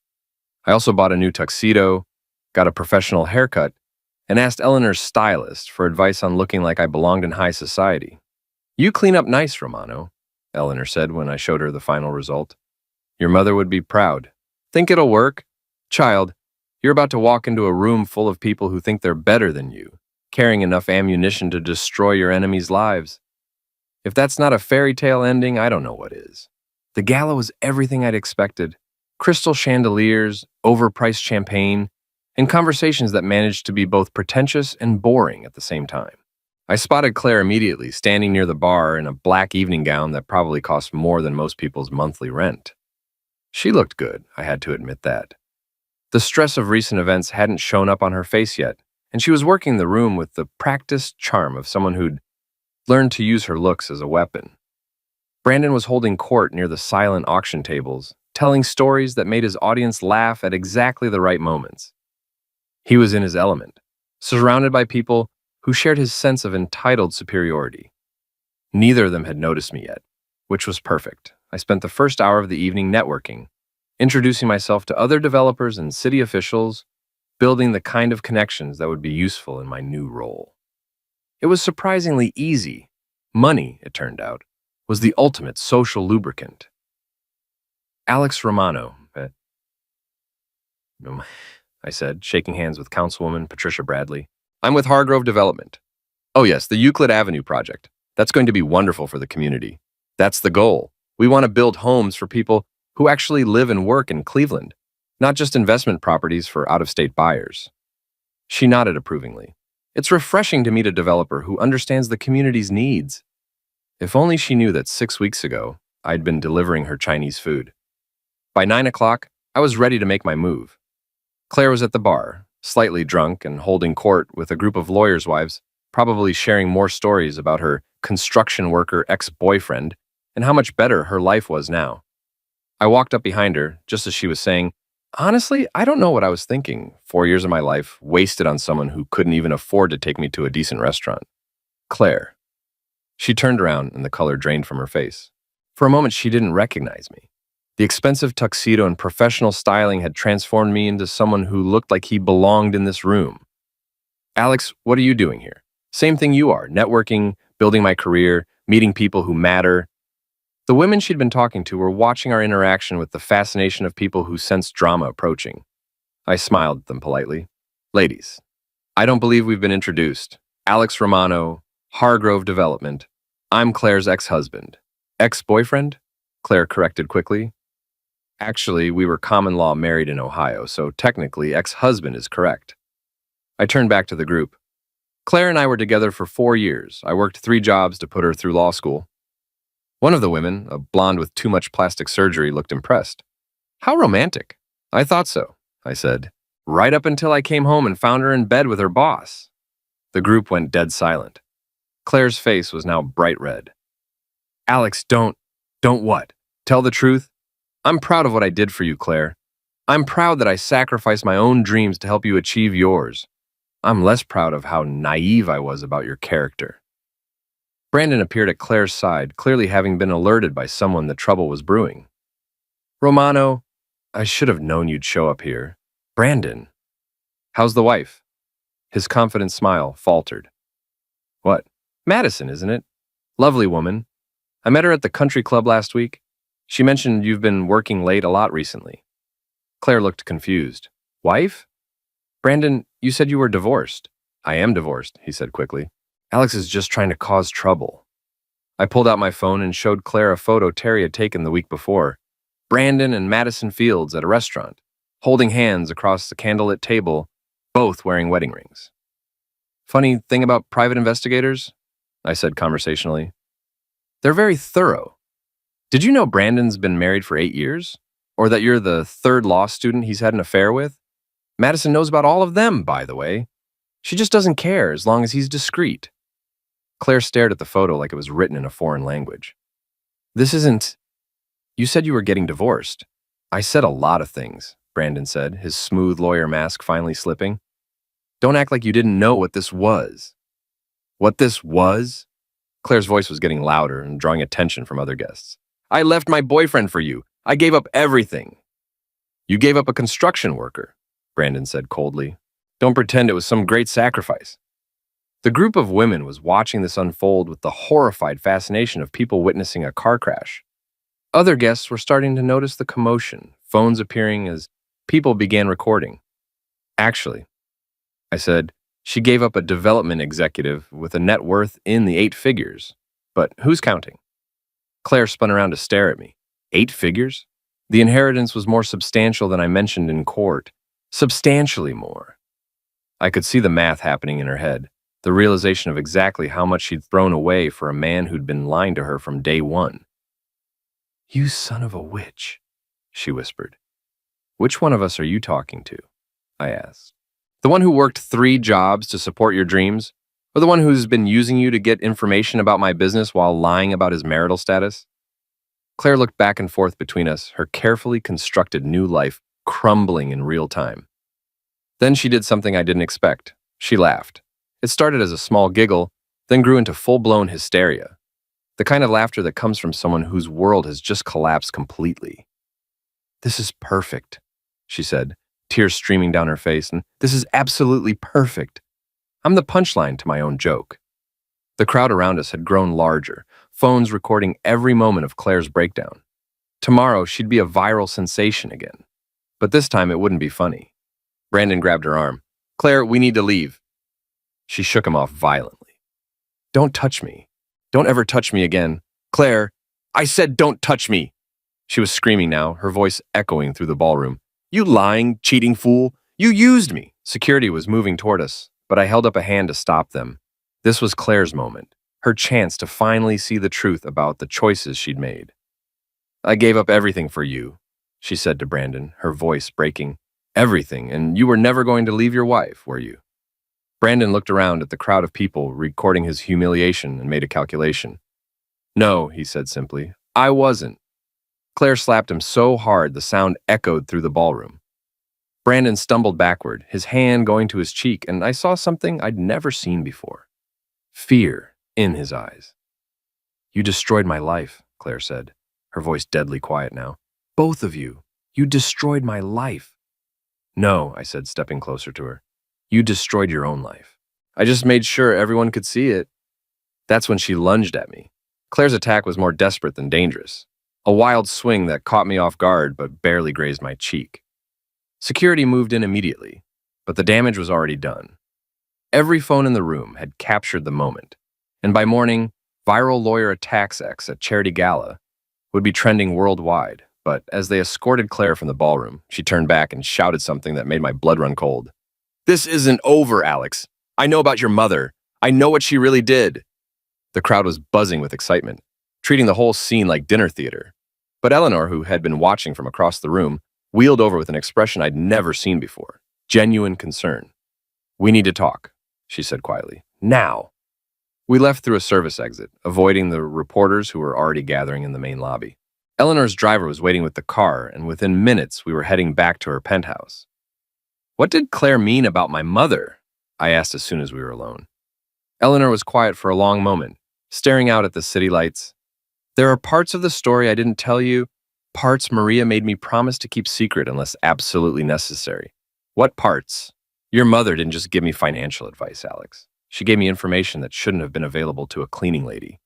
I also bought a new tuxedo, got a professional haircut, and asked Eleanor's stylist for advice on looking like I belonged in high society. You clean up nice, Romano, Eleanor said when I showed her the final result. Your mother would be proud. Think it'll work? Child, you're about to walk into a room full of people who think they're better than you, carrying enough ammunition to destroy your enemies' lives. If that's not a fairy tale ending, I don't know what is. The gala was everything I'd expected. Crystal chandeliers, overpriced champagne, and conversations that managed to be both pretentious and boring at the same time. I spotted Claire immediately, standing near the bar in a black evening gown that probably cost more than most people's monthly rent. She looked good, I had to admit that. The stress of recent events hadn't shown up on her face yet, and she was working the room with the practiced charm of someone who'd learned to use her looks as a weapon. Brandon was holding court near the silent auction tables, telling stories that made his audience laugh at exactly the right moments. He was in his element, surrounded by people who shared his sense of entitled superiority. Neither of them had noticed me yet, which was perfect. I spent the first hour of the evening networking, introducing myself to other developers and city officials, building the kind of connections that would be useful in my new role. It was surprisingly easy. Money, it turned out, was the ultimate social lubricant. Alex Romano, I said, shaking hands with Councilwoman Patricia Bradley. I'm with Hargrove Development. Oh yes, the Euclid Avenue project. That's going to be wonderful for the community. That's the goal. We want to build homes for people who actually live and work in Cleveland, not just investment properties for out-of-state buyers. She nodded approvingly. It's refreshing to meet a developer who understands the community's needs. If only she knew that 6 weeks ago, I'd been delivering her Chinese food. By 9 o'clock, I was ready to make my move. Claire was at the bar, slightly drunk and holding court with a group of lawyers' wives, probably sharing more stories about her construction worker ex-boyfriend and how much better her life was now. I walked up behind her just as she was saying, honestly, I don't know what I was thinking. 4 years of my life wasted on someone who couldn't even afford to take me to a decent restaurant. Claire. She turned around and the color drained from her face. For a moment, she didn't recognize me. The expensive tuxedo and professional styling had transformed me into someone who looked like he belonged in this room. Alex, what are you doing here? Same thing you are, networking, building my career, meeting people who matter. The women she'd been talking to were watching our interaction with the fascination of people who sensed drama approaching. I smiled at them politely. Ladies, I don't believe we've been introduced. Alex Romano, Hargrove Development. I'm Claire's ex-husband. Ex-boyfriend? Claire corrected quickly. Actually, we were common law married in Ohio, so technically ex-husband is correct. I turned back to the group. Claire and I were together for 4 years. I worked 3 jobs to put her through law school. One of the women, a blonde with too much plastic surgery, looked impressed. How romantic. I thought so, I said, right up until I came home and found her in bed with her boss. The group went dead silent. Claire's face was now bright red. Alex, don't what? Tell the truth? I'm proud of what I did for you, Claire. I'm proud that I sacrificed my own dreams to help you achieve yours. I'm less proud of how naive I was about your character. Brandon appeared at Claire's side, clearly having been alerted by someone that trouble was brewing. Romano, I should have known you'd show up here. Brandon. How's the wife? His confident smile faltered. What? Madison, isn't it? Lovely woman. I met her at the country club last week. She mentioned you've been working late a lot recently. Claire looked confused. Wife? Brandon, you said you were divorced. I am divorced, he said quickly. Alex is just trying to cause trouble. I pulled out my phone and showed Claire a photo Terry had taken the week before. Brandon and Madison Fields at a restaurant, holding hands across the candlelit table, both wearing wedding rings. Funny thing about private investigators? I said conversationally. They're very thorough. Did you know Brandon's been married for 8 years? Or that you're the 3rd law student he's had an affair with? Madison knows about all of them, by the way. She just doesn't care as long as he's discreet. Claire stared at the photo like it was written in a foreign language. This isn't... You said you were getting divorced. I said a lot of things, Brandon said, his smooth lawyer mask finally slipping. Don't act like you didn't know what this was. What this was? Claire's voice was getting louder and drawing attention from other guests. I left my boyfriend for you. I gave up everything. You gave up a construction worker, Brandon said coldly. Don't pretend it was some great sacrifice. The group of women was watching this unfold with the horrified fascination of people witnessing a car crash. Other guests were starting to notice the commotion, phones appearing as people began recording. Actually, I said, she gave up a development executive with a net worth in the 8 figures. But who's counting? Claire spun around to stare at me. 8 figures? The inheritance was more substantial than I mentioned in court. Substantially more. I could see the math happening in her head, the realization of exactly how much she'd thrown away for a man who'd been lying to her from day one. You son of a witch, she whispered. Which one of us are you talking to? I asked. The one who worked 3 jobs to support your dreams? Or the one who's been using you to get information about my business while lying about his marital status? Claire looked back and forth between us, her carefully constructed new life crumbling in real time. Then she did something I didn't expect. She laughed. It started as a small giggle, then grew into full-blown hysteria. The kind of laughter that comes from someone whose world has just collapsed completely. "This is perfect," she said, tears streaming down her face, "and this is absolutely perfect. I'm the punchline to my own joke." The crowd around us had grown larger, phones recording every moment of Claire's breakdown. Tomorrow, she'd be a viral sensation again. But this time, it wouldn't be funny. Brandon grabbed her arm. "Claire, we need to leave." She shook him off violently. "Don't touch me. Don't ever touch me again. Claire, I said don't touch me." She was screaming now, her voice echoing through the ballroom. "You lying, cheating fool. You used me." Security was moving toward us, but I held up a hand to stop them. This was Claire's moment, her chance to finally see the truth about the choices she'd made. "I gave up everything for you," she said to Brandon, her voice breaking. "Everything, and you were never going to leave your wife, were you?" Brandon looked around at the crowd of people recording his humiliation and made a calculation. "No," he said simply, "I wasn't." Claire slapped him so hard the sound echoed through the ballroom. Brandon stumbled backward, his hand going to his cheek, and I saw something I'd never seen before. Fear in his eyes. "You destroyed my life," Claire said, her voice deadly quiet now. "Both of you. You destroyed my life." "No," I said, stepping closer to her. "You destroyed your own life. I just made sure everyone could see it." That's when she lunged at me. Claire's attack was more desperate than dangerous. A wild swing that caught me off guard but barely grazed my cheek. Security moved in immediately, but the damage was already done. Every phone in the room had captured the moment, and by morning, viral lawyer attacks X at charity gala would be trending worldwide. But as they escorted Claire from the ballroom, she turned back and shouted something that made my blood run cold. "This isn't over, Alex. I know about your mother. I know what she really did." The crowd was buzzing with excitement, treating the whole scene like dinner theater. But Eleanor, who had been watching from across the room, wheeled over with an expression I'd never seen before, genuine concern. "We need to talk," she said quietly. "Now." We left through a service exit, avoiding the reporters who were already gathering in the main lobby. Eleanor's driver was waiting with the car, and within minutes we were heading back to her penthouse. "What did Claire mean about my mother?" I asked as soon as we were alone. Eleanor was quiet for a long moment, staring out at the city lights. "There are parts of the story I didn't tell you, parts Maria made me promise to keep secret unless absolutely necessary." "What parts?" "Your mother didn't just give me financial advice, Alex. She gave me information that shouldn't have been available to a cleaning lady.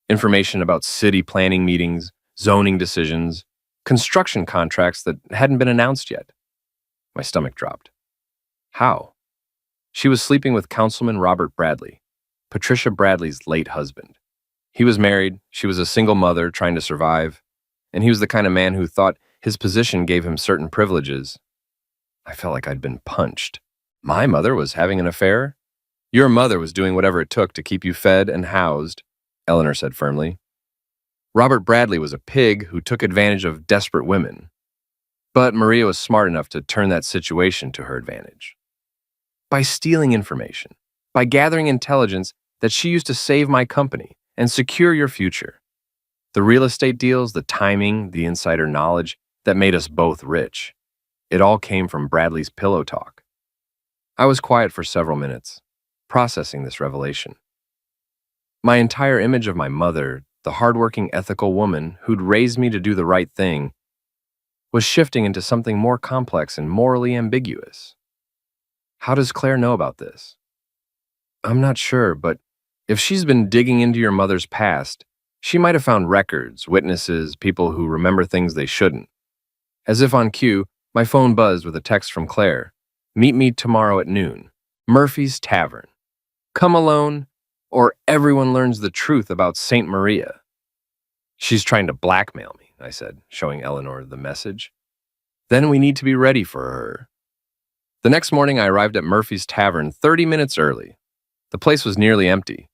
Information about city planning meetings, zoning decisions, construction contracts that hadn't been announced yet." My stomach dropped. "How?" "She was sleeping with Councilman Robert Bradley, Patricia Bradley's late husband. He was married, she was a single mother trying to survive, and he was the kind of man who thought his position gave him certain privileges." I felt like I'd been punched. "My mother was having an affair?" "Your mother was doing whatever it took to keep you fed and housed," Eleanor said firmly. "Robert Bradley was a pig who took advantage of desperate women. But Maria was smart enough to turn that situation to her advantage. By stealing information, by gathering intelligence that she used to save my company and secure your future. The real estate deals, the timing, the insider knowledge that made us both rich. It all came from Bradley's pillow talk." I was quiet for several minutes, processing this revelation. My entire image of my mother, the hardworking, ethical woman who'd raised me to do the right thing, was shifting into something more complex and morally ambiguous. "How does Claire know about this?" "I'm not sure, but if she's been digging into your mother's past, she might have found records, witnesses, people who remember things they shouldn't." As if on cue, my phone buzzed with a text from Claire. "Meet me tomorrow at noon. Murphy's Tavern. Come alone, or everyone learns the truth about Saint Maria." "She's trying to blackmail me," I said, showing Eleanor the message. "Then we need to be ready for her." The next morning, I arrived at Murphy's Tavern 30 minutes early. The place was nearly empty.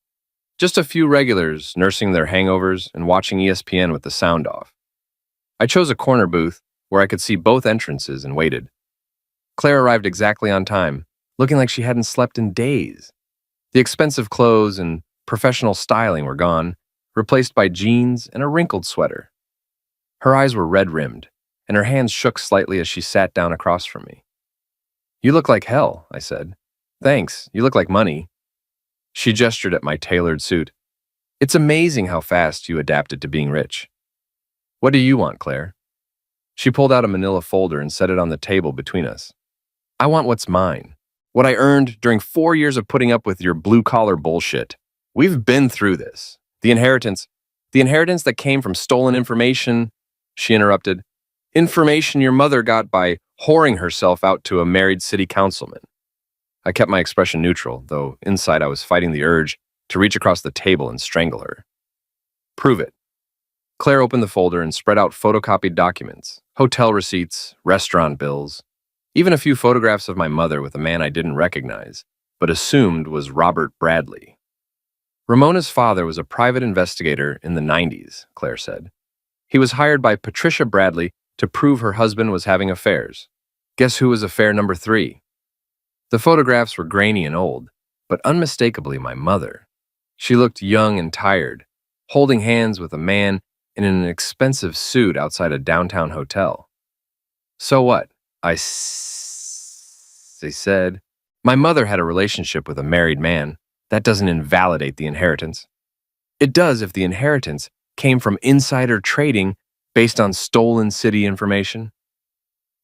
Just a few regulars nursing their hangovers and watching ESPN with the sound off. I chose a corner booth where I could see both entrances and waited. Claire arrived exactly on time, looking like she hadn't slept in days. The expensive clothes and professional styling were gone, replaced by jeans and a wrinkled sweater. Her eyes were red-rimmed, and her hands shook slightly as she sat down across from me. "You look like hell," I said. "Thanks, you look like money." She gestured at my tailored suit. "It's amazing how fast you adapted to being rich." "What do you want, Claire?" She pulled out a manila folder and set it on the table between us. "I want what's mine. What I earned during 4 years of putting up with your blue-collar bullshit. We've been through this. The inheritance that came from stolen information," she interrupted. "Information your mother got by whoring herself out to a married city councilman." I kept my expression neutral, though inside I was fighting the urge to reach across the table and strangle her. "Prove it." Claire opened the folder and spread out photocopied documents, hotel receipts, restaurant bills, even a few photographs of my mother with a man I didn't recognize, but assumed was Robert Bradley. "Ramona's father was a private investigator in the 90s, Claire said. He was hired by Patricia Bradley to prove her husband was having affairs. Guess who was affair number 3? The photographs were grainy and old, but unmistakably my mother. She looked young and tired, holding hands with a man in an expensive suit outside a downtown hotel. "So what?" I said. "My mother had a relationship with a married man. That doesn't invalidate the inheritance." "It does if the inheritance came from insider trading based on stolen city information."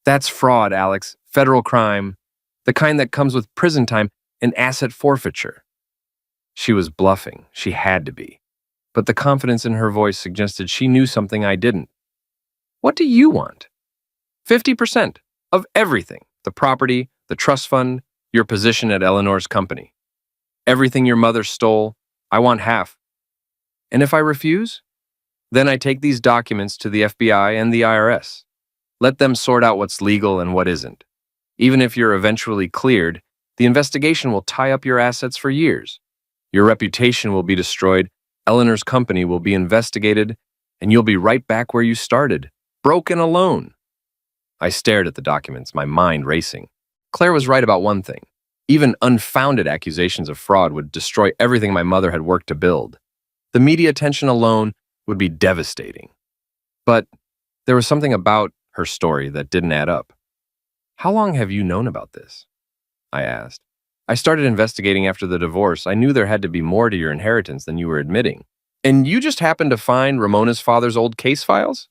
"That's fraud, Alex. Federal crime. The kind that comes with prison time and asset forfeiture." She was bluffing. She had to be. But the confidence in her voice suggested she knew something I didn't. "What do you want?" 50% of everything. The property, the trust fund, your position at Eleanor's company. Everything your mother stole, I want half. And if I refuse? Then I take these documents to the FBI and the IRS. Let them sort out what's legal and what isn't. Even if you're eventually cleared, the investigation will tie up your assets for years. Your reputation will be destroyed, Eleanor's company will be investigated, and you'll be right back where you started, broke and alone. I stared at the documents, my mind racing. Claire was right about one thing. Even unfounded accusations of fraud would destroy everything my mother had worked to build. The media attention alone would be devastating. But there was something about her story that didn't add up. "How long have you known about this?" I asked. "I started investigating after the divorce. I knew there had to be more to your inheritance than you were admitting. And you just happened to find Ramona's father's old case files?"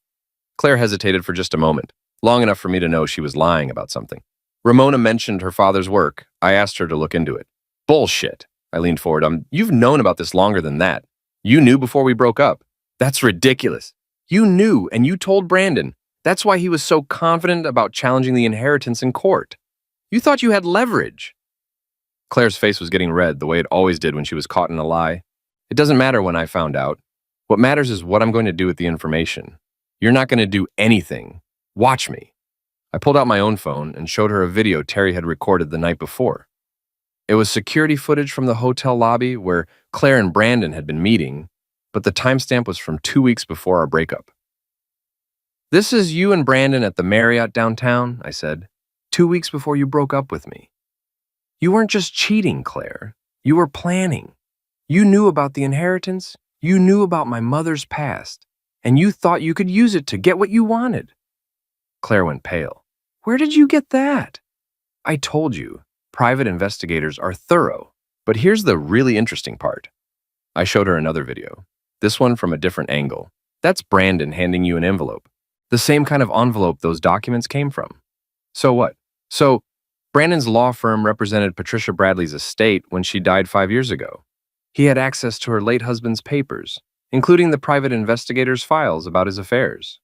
Claire hesitated for just a moment, long enough for me to know she was lying about something. "Ramona mentioned her father's work. I asked her to look into it." "Bullshit." I leaned forward. You've known about this longer than that. You knew before we broke up." "That's ridiculous. You knew, and you told Brandon. That's why he was so confident about challenging the inheritance in court. You thought you had leverage." Claire's face was getting red, the way it always did when she was caught in a lie. "It doesn't matter when I found out. What matters is what I'm going to do with the information. You're not going to do anything. Watch me." I pulled out my own phone and showed her a video Terry had recorded the night before. It was security footage from the hotel lobby where Claire and Brandon had been meeting, but the timestamp was from 2 weeks before our breakup. "This is you and Brandon at the Marriott downtown," I said, 2 weeks before you broke up with me. "You weren't just cheating, Claire. You were planning. You knew about the inheritance. You knew about my mother's past. And you thought you could use it to get what you wanted." Claire went pale. "Where did you get that?" "I told you, private investigators are thorough. But here's the really interesting part." I showed her another video, this one from a different angle. That's Brandon handing you an envelope. The same kind of envelope those documents came from. "So what?" "So, Brandon's law firm represented Patricia Bradley's estate when she died 5 years ago. He had access to her late husband's papers, including the private investigator's files about his affairs."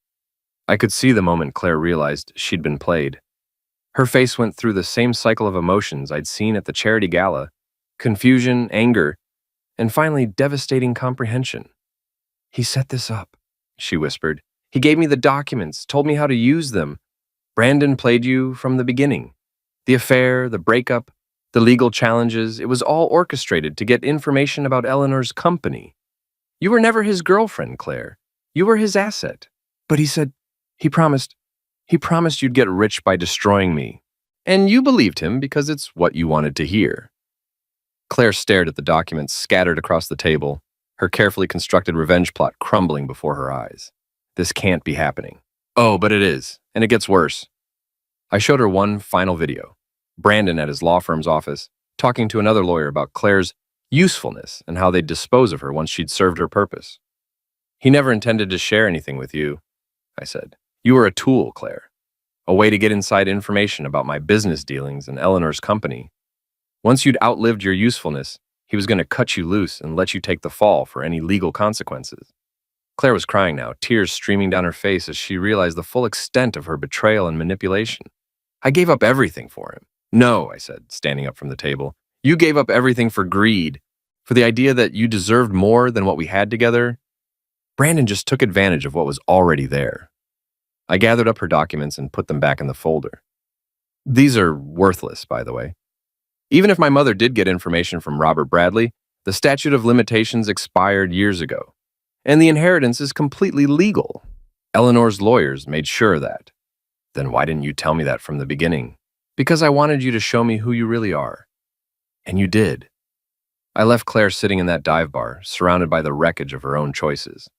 I could see the moment Claire realized she'd been played. Her face went through the same cycle of emotions I'd seen at the charity gala: confusion, anger, and finally devastating comprehension. "He set this up," she whispered. "He gave me the documents, told me how to use them. Brandon played you from the beginning. The affair, the breakup, the legal challenges, it was all orchestrated to get information about Eleanor's company. You were never his girlfriend, Claire. You were his asset. But he said, he promised you'd get rich by destroying me." And you believed him because it's what you wanted to hear. Claire stared at the documents scattered across the table, her carefully constructed revenge plot crumbling before her eyes. This can't be happening. Oh, but it is, and it gets worse. I showed her one final video. Brandon at his law firm's office, talking to another lawyer about Claire's usefulness and how they'd dispose of her once she'd served her purpose. He never intended to share anything with you, I said. You were a tool, Claire. A way to get inside information about my business dealings and Eleanor's company. Once you'd outlived your usefulness, he was going to cut you loose and let you take the fall for any legal consequences. Claire was crying now, tears streaming down her face as she realized the full extent of her betrayal and manipulation. I gave up everything for him. No, I said, standing up from the table. You gave up everything for greed, for the idea that you deserved more than what we had together. Brandon just took advantage of what was already there. I gathered up her documents and put them back in the folder. These are worthless, by the way. Even if my mother did get information from Robert Bradley, the statute of limitations expired years ago, and the inheritance is completely legal. Eleanor's lawyers made sure of that. Then why didn't you tell me that from the beginning? Because I wanted you to show me who you really are. And you did. I left Claire sitting in that dive bar, surrounded by the wreckage of her own choices.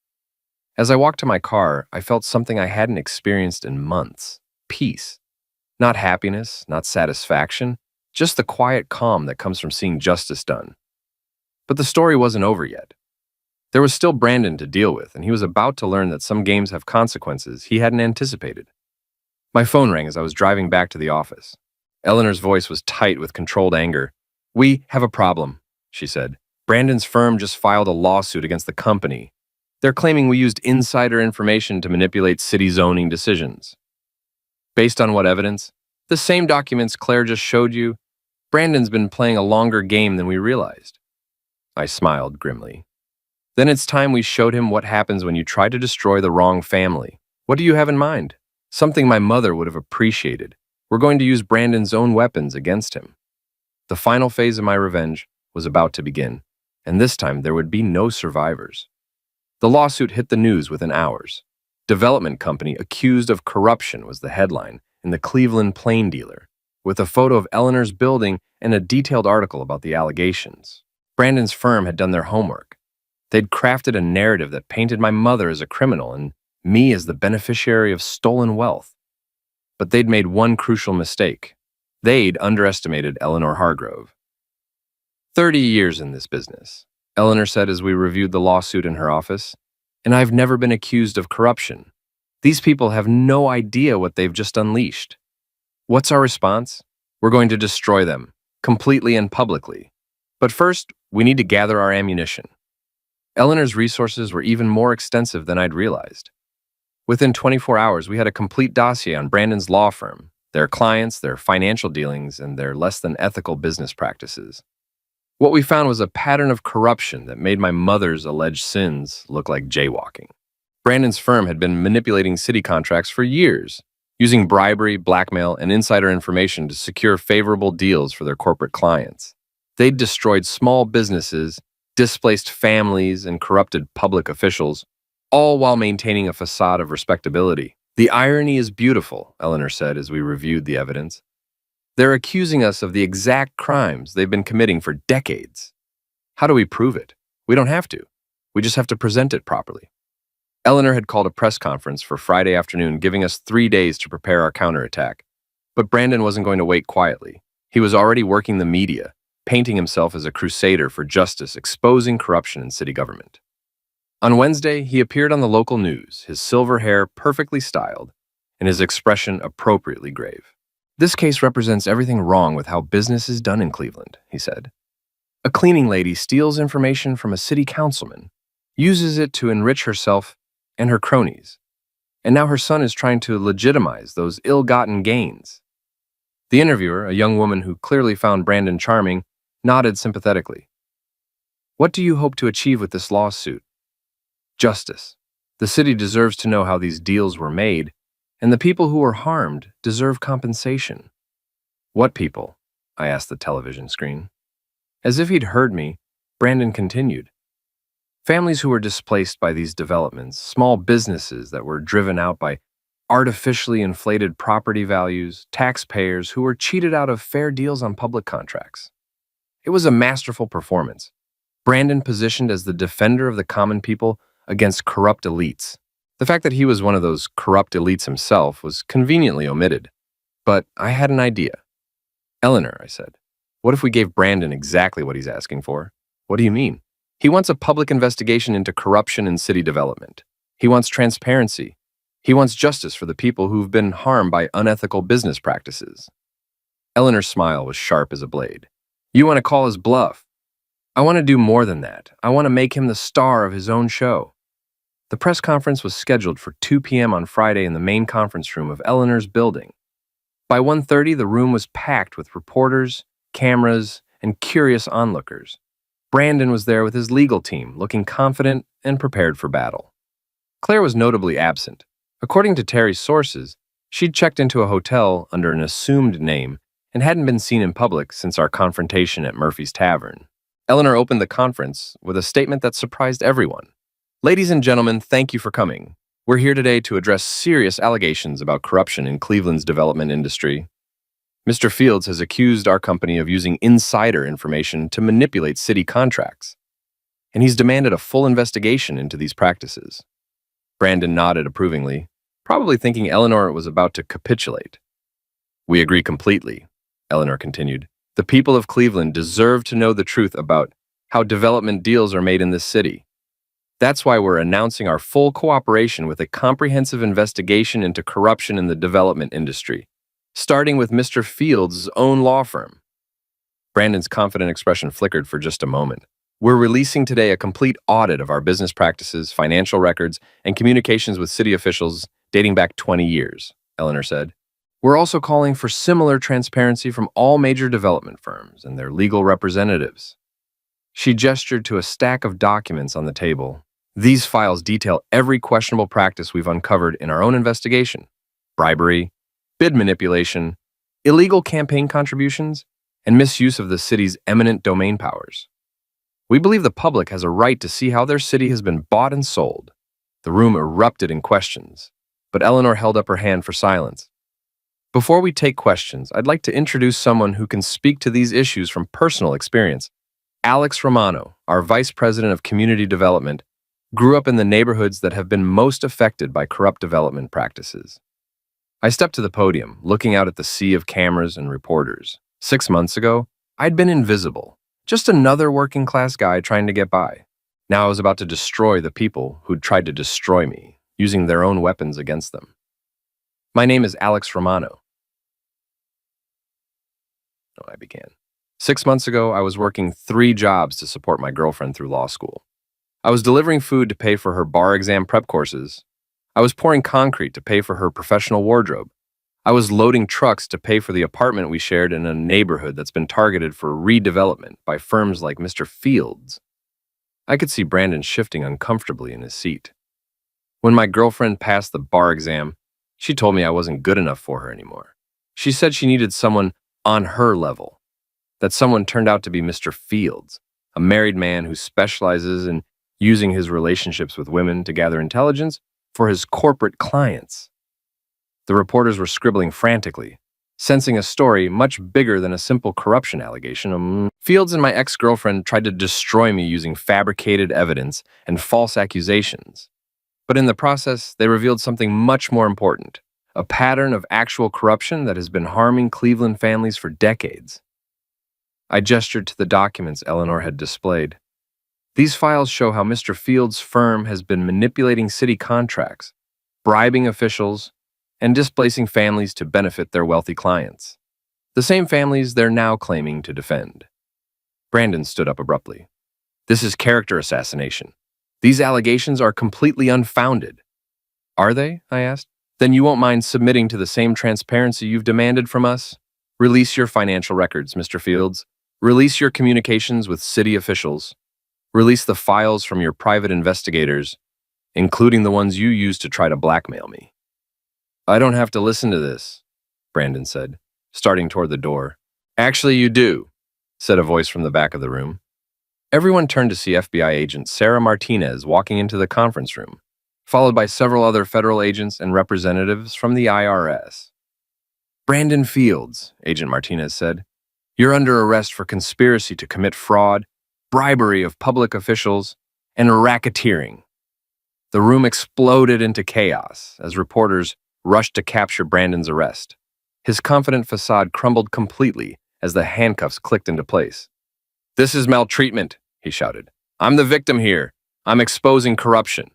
As I walked to my car, I felt something I hadn't experienced in months. Peace. Not happiness, not satisfaction, just the quiet calm that comes from seeing justice done. But the story wasn't over yet. There was still Brandon to deal with, and he was about to learn that some games have consequences he hadn't anticipated. My phone rang as I was driving back to the office. Eleanor's voice was tight with controlled anger. We have a problem, she said. Brandon's firm just filed a lawsuit against the company. They're claiming we used insider information to manipulate city zoning decisions. Based on what evidence? The same documents Claire just showed you. Brandon's been playing a longer game than we realized. I smiled grimly. Then it's time we showed him what happens when you try to destroy the wrong family. What do you have in mind? Something my mother would have appreciated. We're going to use Brandon's own weapons against him. The final phase of my revenge was about to begin, and this time there would be no survivors. The lawsuit hit the news within hours. Development company accused of corruption was the headline in the Cleveland Plain Dealer, with a photo of Eleanor's building and a detailed article about the allegations. Brandon's firm had done their homework. They'd crafted a narrative that painted my mother as a criminal and me as the beneficiary of stolen wealth. But they'd made one crucial mistake. They'd underestimated Eleanor Hargrove. 30 years in this business, Eleanor said as we reviewed the lawsuit in her office, and I've never been accused of corruption. These people have no idea what they've just unleashed. What's our response? We're going to destroy them, completely and publicly. But first, we need to gather our ammunition. Eleanor's resources were even more extensive than I'd realized. Within 24 hours, we had a complete dossier on Brandon's law firm, their clients, their financial dealings, and their less than ethical business practices. What we found was a pattern of corruption that made my mother's alleged sins look like jaywalking. Brandon's firm had been manipulating city contracts for years, using bribery, blackmail, and insider information to secure favorable deals for their corporate clients. They'd destroyed small businesses, displaced families, and corrupted public officials, all while maintaining a facade of respectability. The irony is beautiful, Eleanor said as we reviewed the evidence. They're accusing us of the exact crimes they've been committing for decades. How do we prove it? We don't have to. We just have to present it properly. Eleanor had called a press conference for Friday afternoon, giving us 3 days to prepare our counterattack. But Brandon wasn't going to wait quietly. He was already working the media, painting himself as a crusader for justice, exposing corruption in city government. On Wednesday, he appeared on the local news, his silver hair perfectly styled, and his expression appropriately grave. This case represents everything wrong with how business is done in Cleveland, he said. A cleaning lady steals information from a city councilman, uses it to enrich herself and her cronies, and now her son is trying to legitimize those ill-gotten gains. The interviewer, a young woman who clearly found Brandon charming, nodded sympathetically. What do you hope to achieve with this lawsuit? Justice. The city deserves to know how these deals were made, and the people who were harmed deserve compensation. What people? I asked the television screen. As if he'd heard me, Brandon continued. Families who were displaced by these developments, small businesses that were driven out by artificially inflated property values, taxpayers who were cheated out of fair deals on public contracts. It was a masterful performance. Brandon positioned as the defender of the common people against corrupt elites. The fact that he was one of those corrupt elites himself was conveniently omitted. But I had an idea. Eleanor, I said, what if we gave Brandon exactly what he's asking for? What do you mean? He wants a public investigation into corruption in city development. He wants transparency. He wants justice for the people who've been harmed by unethical business practices. Eleanor's smile was sharp as a blade. You want to call his bluff? I want to do more than that. I want to make him the star of his own show. The press conference was scheduled for 2 p.m. on Friday in the main conference room of Eleanor's building. By 1:30, the room was packed with reporters, cameras, and curious onlookers. Brandon was there with his legal team, looking confident and prepared for battle. Claire was notably absent. According to Terry's sources, she'd checked into a hotel under an assumed name and hadn't been seen in public since our confrontation at Murphy's Tavern. Eleanor opened the conference with a statement that surprised everyone. Ladies and gentlemen, thank you for coming. We're here today to address serious allegations about corruption in Cleveland's development industry. Mr. Fields has accused our company of using insider information to manipulate city contracts, and he's demanded a full investigation into these practices. Brandon nodded approvingly, probably thinking Eleanor was about to capitulate. We agree completely, Eleanor continued. The people of Cleveland deserve to know the truth about how development deals are made in this city. That's why we're announcing our full cooperation with a comprehensive investigation into corruption in the development industry, starting with Mr. Fields' own law firm. Brandon's confident expression flickered for just a moment. We're releasing today a complete audit of our business practices, financial records, and communications with city officials dating back 20 years, Eleanor said. We're also calling for similar transparency from all major development firms and their legal representatives. She gestured to a stack of documents on the table. These files detail every questionable practice we've uncovered in our own investigation: bribery, bid manipulation, illegal campaign contributions, and misuse of the city's eminent domain powers. We believe the public has a right to see how their city has been bought and sold. The room erupted in questions, but Eleanor held up her hand for silence. Before we take questions, I'd like to introduce someone who can speak to these issues from personal experience. Alex Romano, our Vice President of Community Development, grew up in the neighborhoods that have been most affected by corrupt development practices. I stepped to the podium, looking out at the sea of cameras and reporters. 6 months ago, I'd been invisible, just another working-class guy trying to get by. Now I was about to destroy the people who'd tried to destroy me, using their own weapons against them. My name is Alex Romano. I began. 6 months ago, I was working 3 jobs to support my girlfriend through law school. I was delivering food to pay for her bar exam prep courses. I was pouring concrete to pay for her professional wardrobe. I was loading trucks to pay for the apartment we shared in a neighborhood that's been targeted for redevelopment by firms like Mr. Fields. I could see Brandon shifting uncomfortably in his seat. When my girlfriend passed the bar exam, she told me I wasn't good enough for her anymore. She said she needed someone on her level. That someone turned out to be Mr. Fields, a married man who specializes in using his relationships with women to gather intelligence for his corporate clients. The reporters were scribbling frantically, sensing a story much bigger than a simple corruption allegation. Fields and my ex-girlfriend tried to destroy me using fabricated evidence and false accusations. But in the process, they revealed something much more important, a pattern of actual corruption that has been harming Cleveland families for decades. I gestured to the documents Eleanor had displayed. These files show how Mr. Fields' firm has been manipulating city contracts, bribing officials, and displacing families to benefit their wealthy clients, the same families they're now claiming to defend. Brandon stood up abruptly. This is character assassination. These allegations are completely unfounded. Are they? I asked. Then you won't mind submitting to the same transparency you've demanded from us? Release your financial records, Mr. Fields. Release your communications with city officials. Release the files from your private investigators, including the ones you used to try to blackmail me. I don't have to listen to this, Brandon said, starting toward the door. Actually, you do, said a voice from the back of the room. Everyone turned to see FBI agent Sarah Martinez walking into the conference room. followed by several other federal agents and representatives from the IRS. "Brandon Fields," Agent Martinez said, "you're under arrest for conspiracy to commit fraud, bribery of public officials, and racketeering." The room exploded into chaos as reporters rushed to capture Brandon's arrest. His confident facade crumbled completely as the handcuffs clicked into place. "This is maltreatment," he shouted. "I'm the victim here. I'm exposing corruption."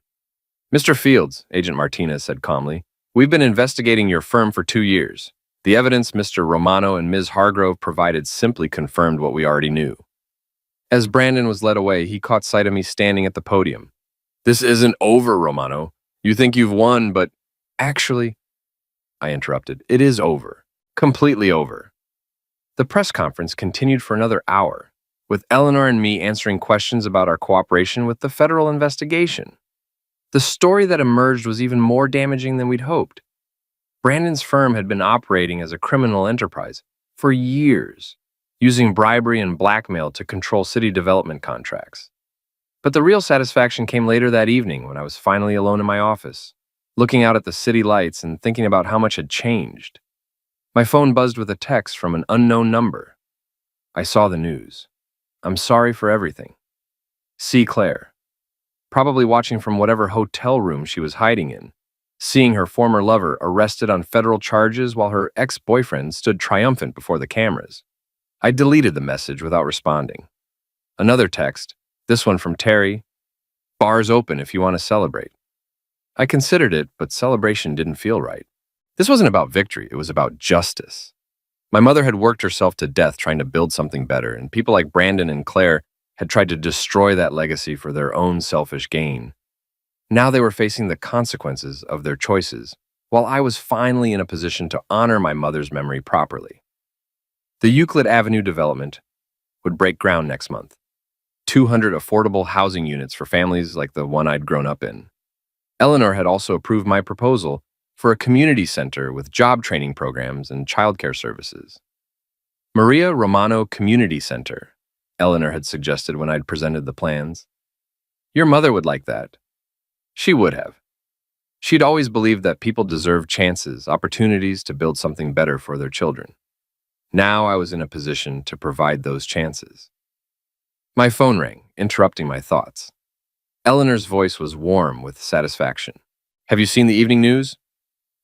"Mr. Fields," Agent Martinez said calmly, "we've been investigating your firm for 2 years. The evidence Mr. Romano and Ms. Hargrove provided simply confirmed what we already knew." As Brandon was led away, he caught sight of me standing at the podium. "This isn't over, Romano. You think you've won, but actually," I interrupted, "it is over. Completely over." The press conference continued for another hour, with Eleanor and me answering questions about our cooperation with the federal investigation. The story that emerged was even more damaging than we'd hoped. Brandon's firm had been operating as a criminal enterprise for years, using bribery and blackmail to control city development contracts. But the real satisfaction came later that evening when I was finally alone in my office, looking out at the city lights and thinking about how much had changed. My phone buzzed with a text from an unknown number. I saw the news. "I'm sorry for everything. See Claire." Probably watching from whatever hotel room she was hiding in, seeing her former lover arrested on federal charges while her ex-boyfriend stood triumphant before the cameras. I deleted the message without responding. Another text, this one from Terry: "Bars open if you want to celebrate." I considered it, but celebration didn't feel right. This wasn't about victory, it was about justice. My mother had worked herself to death trying to build something better, and people like Brandon and Claire had tried to destroy that legacy for their own selfish gain. Now they were facing the consequences of their choices, while I was finally in a position to honor my mother's memory properly. The Euclid Avenue development would break ground next month. 200 affordable housing units for families like the one I'd grown up in. Eleanor had also approved my proposal for a community center with job training programs and childcare services. Maria Romano Community Center, Eleanor had suggested when I'd presented the plans. "Your mother would like that." She would have. She'd always believed that people deserve chances, opportunities to build something better for their children. Now I was in a position to provide those chances. My phone rang, interrupting my thoughts. Eleanor's voice was warm with satisfaction. "Have you seen the evening news?"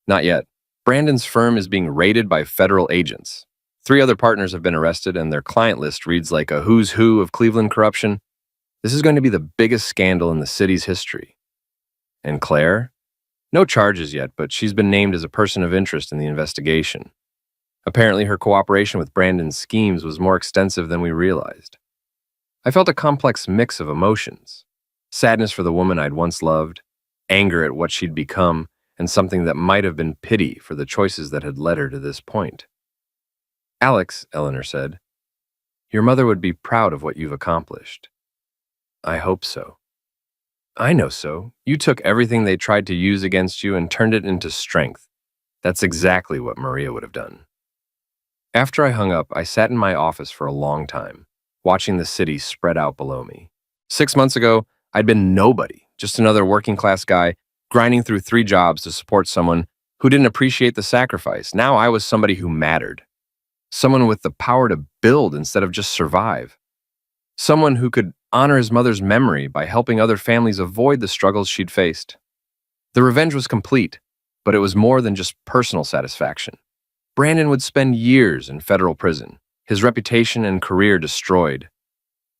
"Not yet. Brandon's firm is being raided by federal agents. 3 other partners have been arrested, and their client list reads like a who's who of Cleveland corruption. This is going to be the biggest scandal in the city's history." "And Claire?" "No charges yet, but she's been named as a person of interest in the investigation. Apparently, her cooperation with Brandon's schemes was more extensive than we realized." I felt a complex mix of emotions: sadness for the woman I'd once loved, anger at what she'd become, and something that might have been pity for the choices that had led her to this point. "Alex," Eleanor said, "your mother would be proud of what you've accomplished." "I hope so." "I know so. You took everything they tried to use against you and turned it into strength. That's exactly what Maria would have done." After I hung up, I sat in my office for a long time, watching the city spread out below me. 6 months ago, I'd been nobody, just another working-class guy grinding through 3 jobs to support someone who didn't appreciate the sacrifice. Now I was somebody who mattered. Someone with the power to build instead of just survive. Someone who could honor his mother's memory by helping other families avoid the struggles she'd faced. The revenge was complete, but it was more than just personal satisfaction. Brandon would spend years in federal prison, his reputation and career destroyed.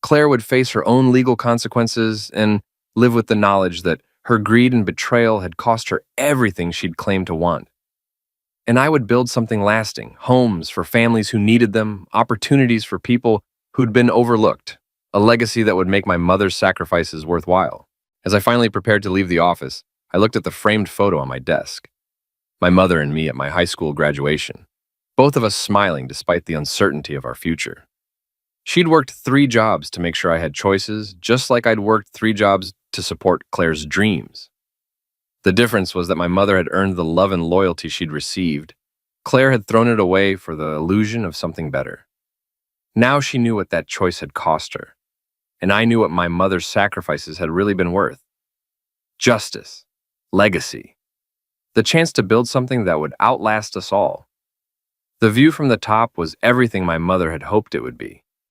Claire would face her own legal consequences and live with the knowledge that her greed and betrayal had cost her everything she'd claimed to want. And I would build something lasting, homes for families who needed them, opportunities for people who'd been overlooked, a legacy that would make my mother's sacrifices worthwhile. As I finally prepared to leave the office, I looked at the framed photo on my desk. My mother and me at my high school graduation, both of us smiling despite the uncertainty of our future. She'd worked 3 jobs to make sure I had choices, just like I'd worked 3 jobs to support Claire's dreams. The difference was that my mother had earned the love and loyalty she'd received. Claire had thrown it away for the illusion of something better. Now she knew what that choice had cost her, and I knew what my mother's sacrifices had really been worth. Justice. Legacy. The chance to build something that would outlast us all. The view from the top was everything my mother had hoped it would be.